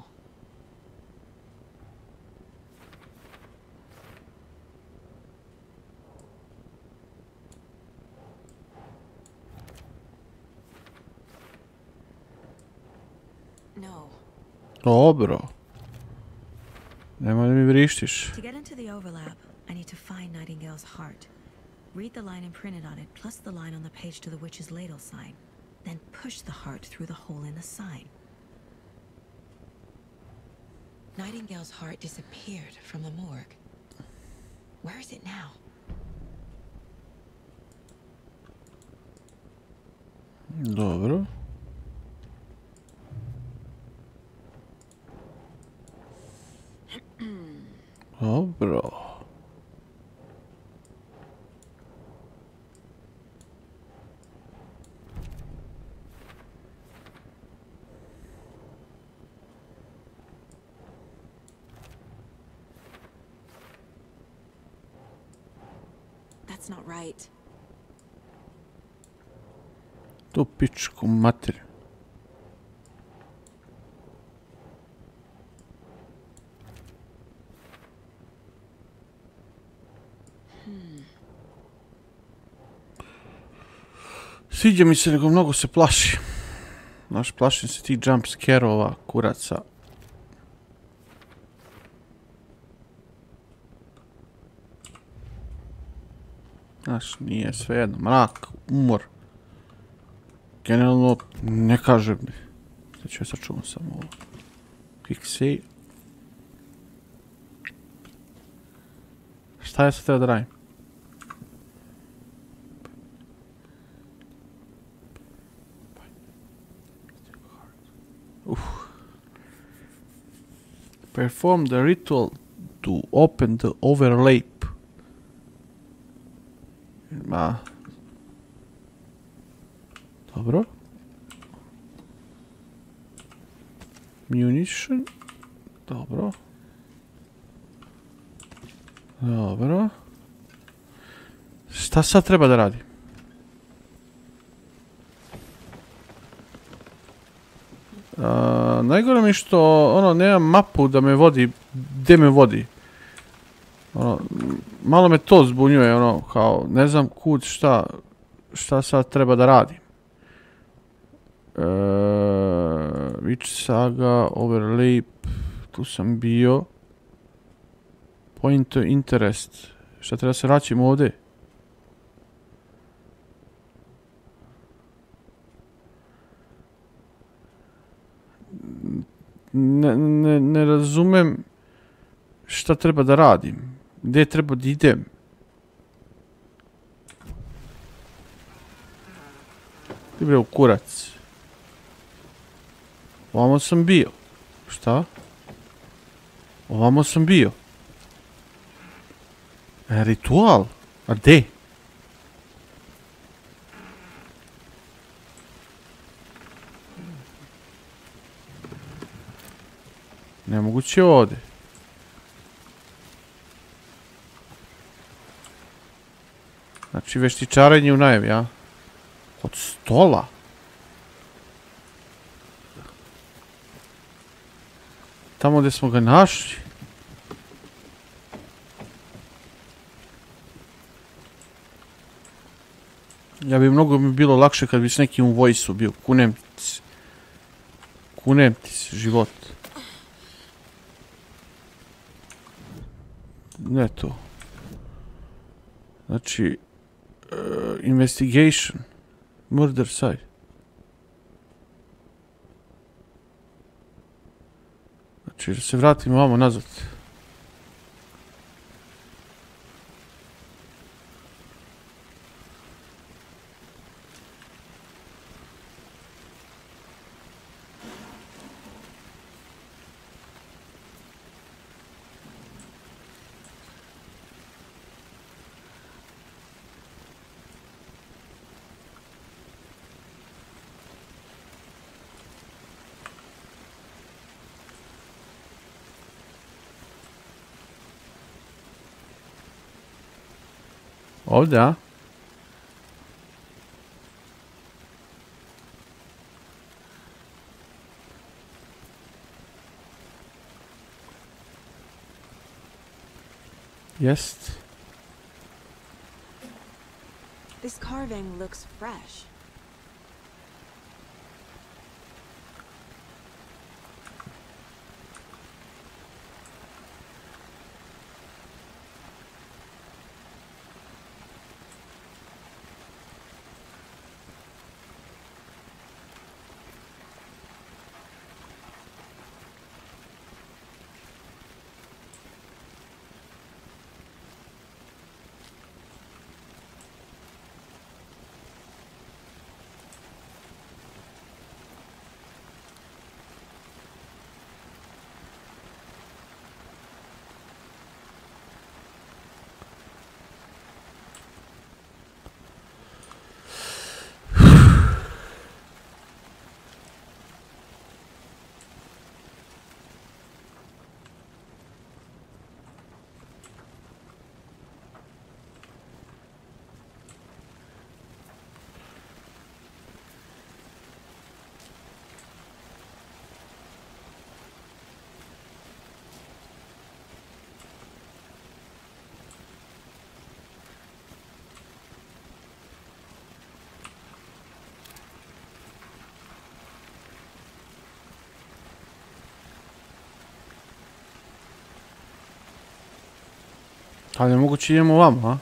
No. Dobro. Nemoj da mi vrištiš. To get into the overlap, I need to find Nightingale's heart. Read the line imprinted on it, plus the line on the page to the witch's ladle sign. Then push the heart through the hole in the sign. Nightingale's heart disappeared from the morgue. Where is it now? Dobro. Dobro. That's not right. Tu pičku materiju. Sviđa mi se, nego mnogo se plaši. Znaš, plašim se tih jump scare-ova, kuraca. Znaš, nije svejedno. Mrak, umor. Generalno, ne kažem mi. Sad ću ja sačuvam samo ovo. Quick save. Šta ja sad treba da radim? Perform the ritual to open the overlap. Ma. Dobro. Munition. Dobro. Dobro. Šta sad treba da radim? Najgore mi što ono nemam mapu da me vodi gdje me vodi. Ono, malo me to zbunjuje, ono kao ne znam kud šta sad treba da radim. Witch Saga, Overlap, tu sam bio. Point of interest. Šta treba se vraćam ovdje? Ne razumem šta treba da radim. Gdje treba da idem? Ti bre u kurac. Ovamo sam bio. Šta? Ovamo sam bio. Ritual? A gde? Nemoguće ovdje. Znači veštičarenje u najavi, a? Od stola? Tamo gdje smo ga našli? Ja bi mnogo mi bilo lakše kad bi s nekim u vojsu bio. Kunem ti se. Kunem ti se, život. Ne to. Znači... investigation. Murder site. Znači, da se vratimo ovamo nazad. Ovdje, a? Jest. This carving looks fresh. Ali moguće idemo ovamo, a?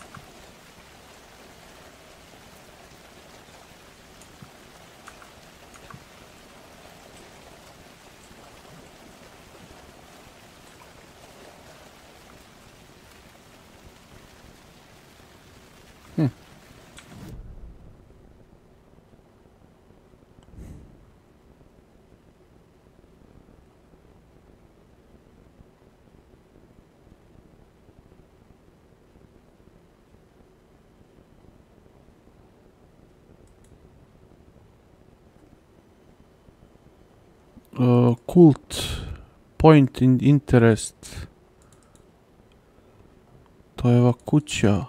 Cult. Point in interest. To je ova kuća.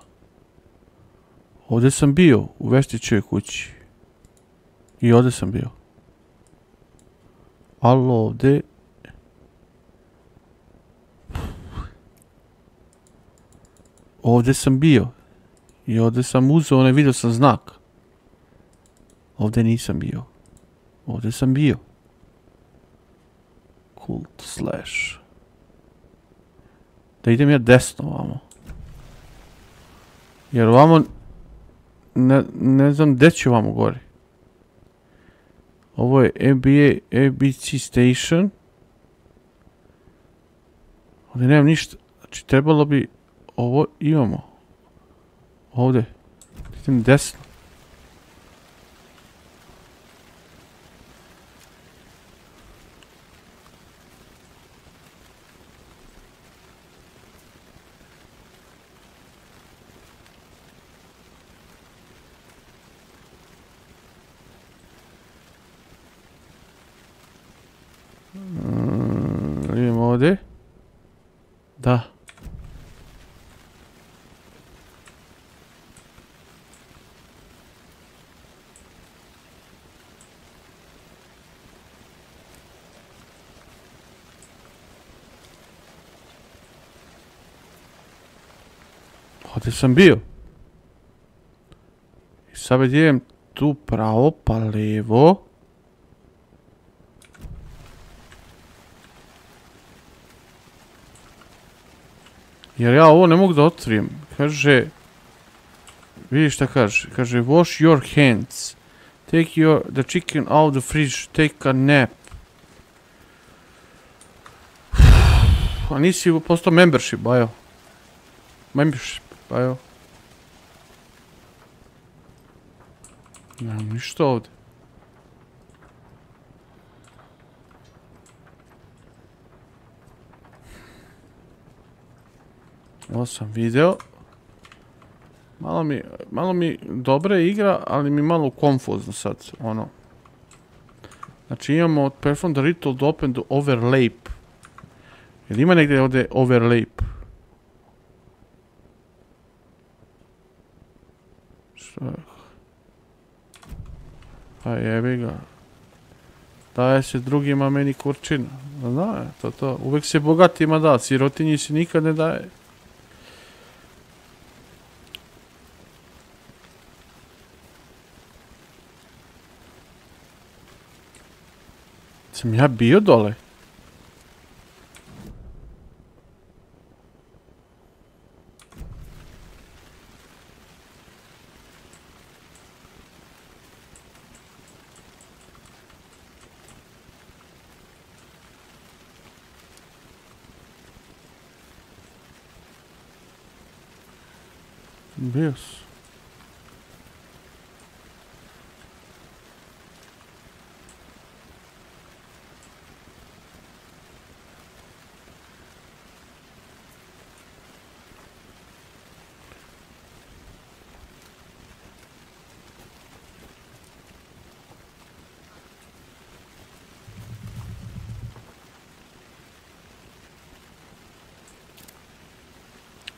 Ovdje sam bio, u Veštićoj kući. I ovdje sam bio. Ali ovdje... Ovdje sam bio. I ovdje sam uzeo, vidio sam znak. Ovdje nisam bio. Ovdje sam bio. Cult slash. Da idem ja desno ovamo. Jer ovamo... Ne znam gdje ću ovamo gori. Ovo je ABC station. Ovdje nemam ništa. Znači trebalo bi... Ovo imamo. Ovdje. Idem desno. ovdje. Da. Ovdje sam bio. I sad idem tu pravo pa lijevo. Jer ja ovo ne mogu da otkrijem. Kaže... Vidiš šta kaže? Kaže, wash your hands. Take the chicken out of the fridge. Take a nap. A nisi postao membership, bajo. Membership, bajo. Nemam ništa ovdje. Ovo sam video. Malo mi dobra igra, ali mi malo konfuzno sad, ono. Znači imamo perform the ritual to open the overlap. Jel ima negdje ovdje overlap? Što je? Pa jebi ga. Daje se drugima, meni kurčina. Da, to. Uvijek se bogatima da, sirotinji se nikad ne daje. Sam ja bio dole? Bio sam.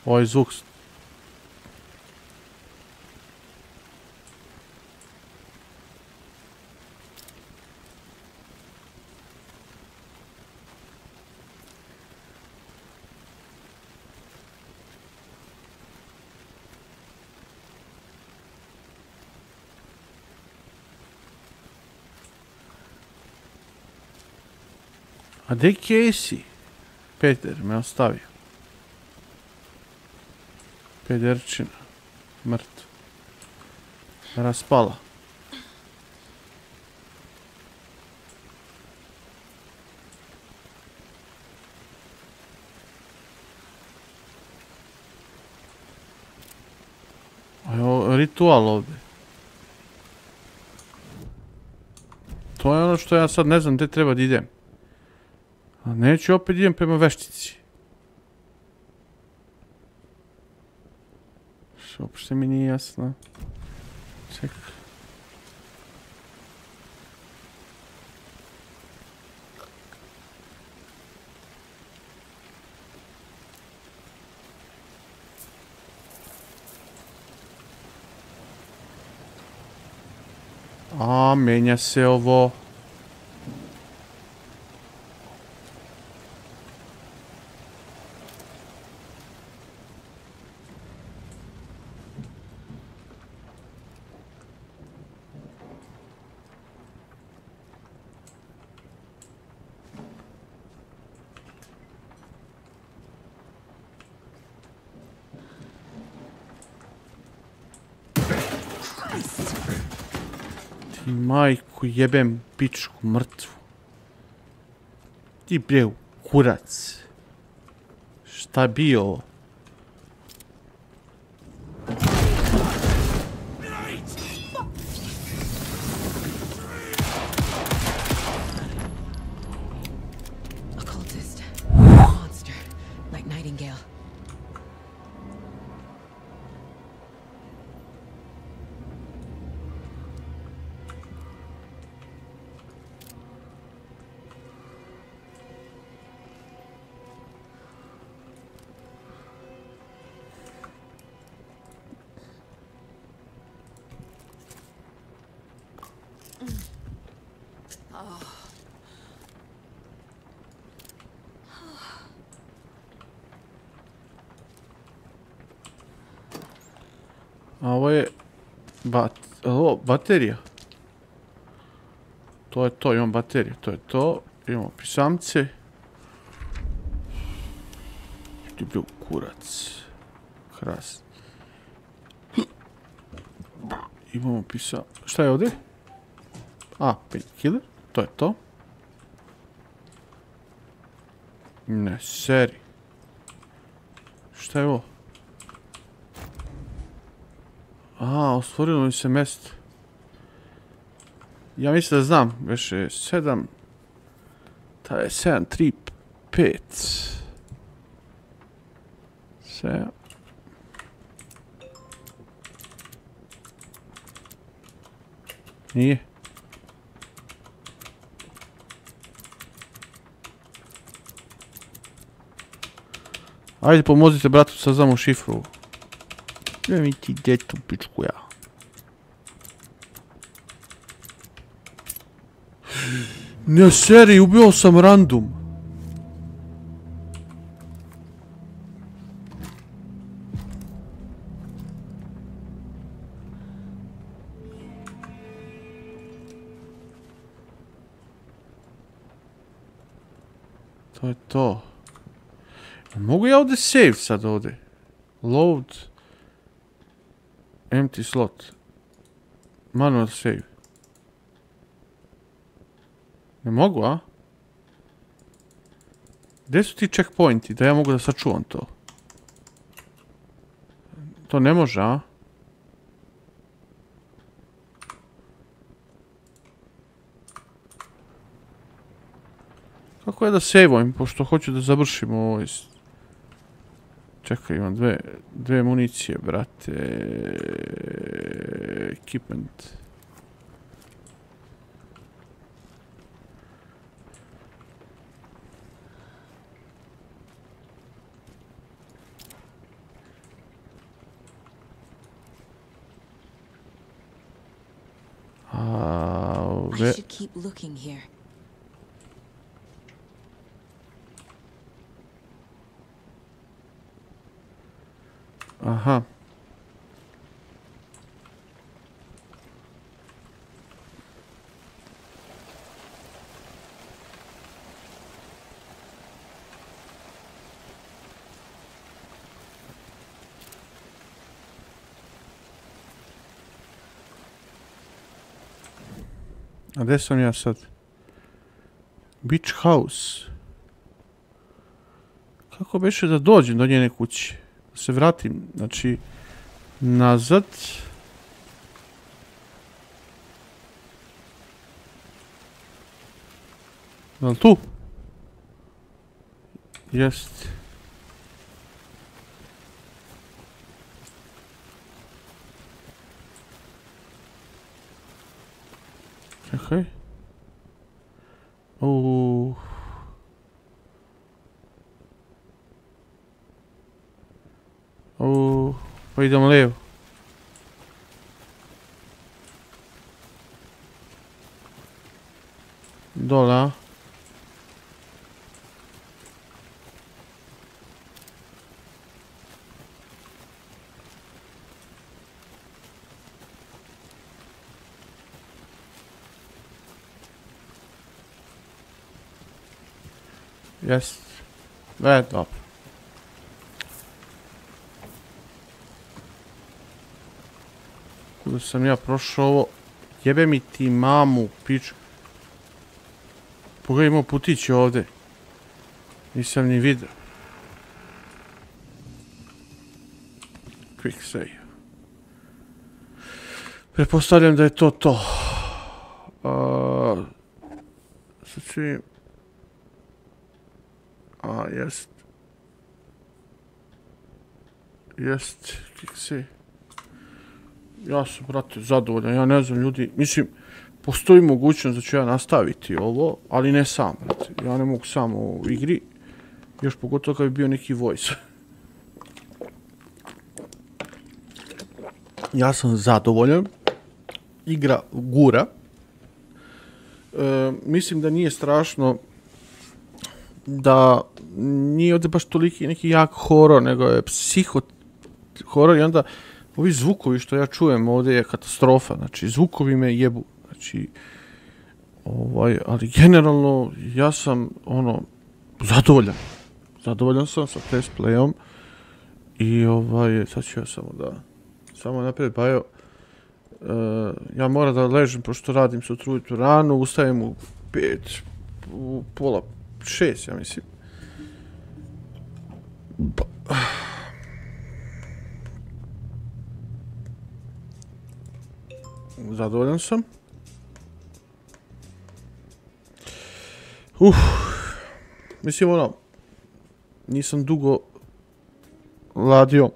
Ovaj zvuk. A gdje Casey? Peter me ostavio. Pederčina. Mrtva. Raspala. Evo ritual ovdje. To je ono što ja sad ne znam gdje treba da idem. A neću opet idem prema veštici. Što uopšte mi nije jasno. Čekaj. A, menja se ovo. Majku jebem pičku mrtvu. Ti bre kurac. Šta bi ovo? Occultist. Monster. Like Nightingale. A ovo je... baterija. To je to, imam bateriju, to je to. Imamo pisamce. Ti bio kurac. Kras. Imamo pisamce. Šta je ovdje? A, painkiller. To je to. Ne, seri. Šta je ovo? A, ostvorilo mi se mjesto. Ja mislim da znam. Već je 7. Ta je 7, 3, 5. 7. Nije. Ajde pomozite bratu, saznamo šifru. Gdje mi ti djetu pičku ja? Ne seri, ubio sam random. To je to. Mogu ja ovdje save sad ovdje? Load. Empty slot. Manual save. Ne mogu, a? Gdje su ti checkpointi da ja mogu da sačuvam to? To ne može, a? Kako je da save-ujem, pošto hoću da završim ovo iz... Čekaj, imam dve municije, brate. Equipment. I should keep looking here. Aha. A gdje sam ja sad? Beach house. Kako beše da dođem do njene kuće? Da se vratim, znači, nazad. Je li tu? Jest. Čekaj. Pa idem lijevo. Dole, a? Jest. Dobro. Kuda sam ja prošao ovo? Jebe mi ti mamu, piču. Pogledaj, imao putić ovdje. Nisam ni vidio. Quick save. Pretpostavljam da je to to. Sad ću im... jest. Jest, quick save. Ja sam, brate, zadovoljan, ja ne znam, ljudi, mislim, postoji mogućnost da ću ja nastaviti ovo, ali ne sam, brate, ja ne mogu samo u igri, još pogotovo kad bi bio neki voice. Ja sam zadovoljan, igra gura, Mislim da nije strašno, da nije ovdje baš toliki neki jak horor, nego je psiho horor i onda ovi zvukovi što ja čujem ovdje je katastrofa, znači zvukovi me jebu, znači ali generalno ja sam zadovoljan sam sa test playom i sad ću ja samo naprijed bajo. Ja moram da ležem pošto radim sutra ujutro rano, ustajem u 5, u pola 6 ja mislim. Zadovoljan sam. Mislim nisam dugo radio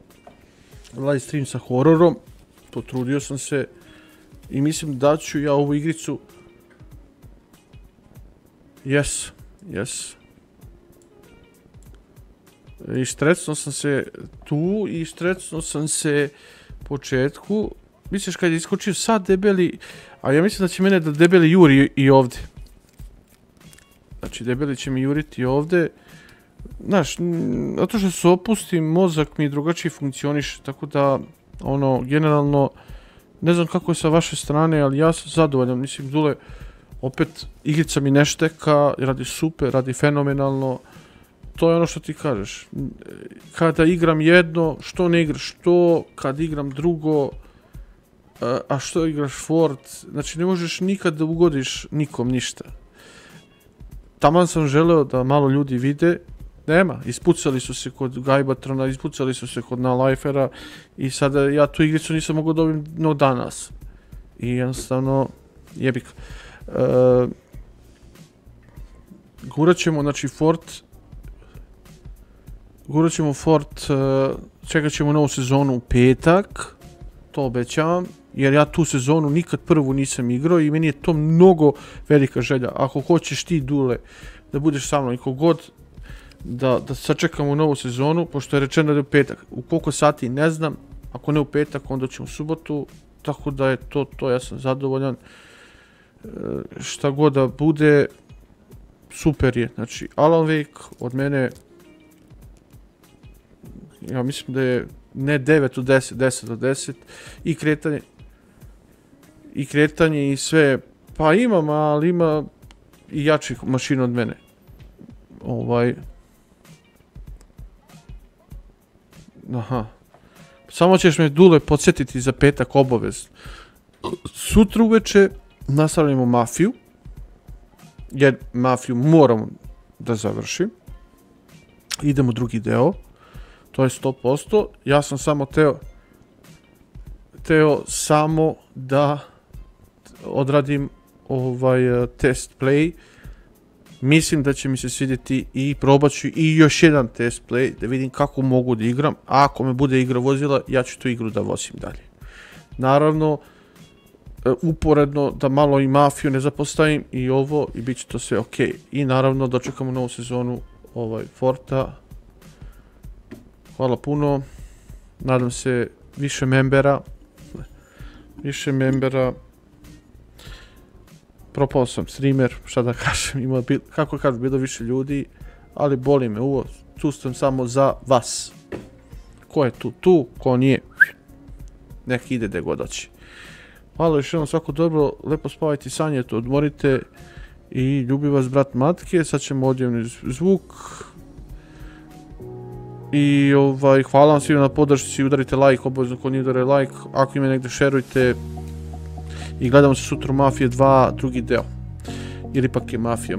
live stream sa hororom, potrudio sam se i mislim da ću ja ovu igricu yes i stresno sam se tu i stresno sam se početku, misliš kad je iskočio sad debeli, a ja mislim da će mene da debeli juri i ovdje, znači debeli će mi juriti ovdje. Znaš, zato što se opustim, mozak mi drugačije funkcioniše, tako da, generalno, ne znam kako je sa vaše strane, ali ja sam zadovoljan, mislim, Dule, opet, igrica mi ne šteka, radi super, radi fenomenalno, to je ono što ti kažeš, kada igram jedno, što ne igraš to, kad igram drugo, a što igraš Fort, znači ne možeš nikad da ugodiš nikom ništa. Taman sam želeo da malo ljudi vide, nema, ispucali su se kod Gajbatrona, ispucali su se kod Nalifera i sada ja tu igricu nisam mogao dobiti danas. I jednostavno, jebik. Gurat ćemo, znači, Fort, čekat ćemo novu sezonu u petak, to obećavam, jer ja tu sezonu nikad prvu nisam igrao i meni je to mnogo velika želja. Ako hoćeš ti, Dule, da budeš sa mnom i kogod, da sačekamo novu sezonu, pošto je rečeno da je u petak. U koliko sati ne znam, ako ne u petak, onda ćemo u subotu, tako da je to, ja sam zadovoljan. Šta god da bude, super je. Znači, Alan Wake od mene, ja mislim da je ne 9 od 10, 10 od 10, i kretanje i sve, pa imam, ali ima i jačih mašina od mene. Samo ćeš me, Dule, podsjetiti za petak obavezno. Sutra uveče nastavljamo Mafiju, jer Mafiju moramo da završim. Idemo drugi deo, to je 100%. Ja sam samo teo samo da odradim test play. Mislim da će mi se svidjeti i probat ću i još jedan test play da vidim kako mogu da igram. A ako me bude igra vozila, ja ću tu igru da vozim dalje. Naravno, uporedno da malo i Mafiju ne zapostavim i ovo i bit će to sve ok. I naravno dočekamo novu sezonu Forta. Hvala puno. Nadam se više membera. Propao sam streamer, šta da kažem, kako kažem, bilo više ljudi, ali boli me uvo, tu sam samo za vas. Ko je tu, ko nije, nek ide gde god hoće. Hvala još jednom, svako dobro, lepo spavajte, sanjajte, odmorite i ljubi vas brat Matke, sad ćemo odjevni zvuk. I hvala vam svima na podršci, udarite like, obavezno ko nije udare like, ako ima negdje šerujte. I gledamo se sutra Mafije 2, drugi deo. Jer ipak je Mafija.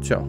Ćao.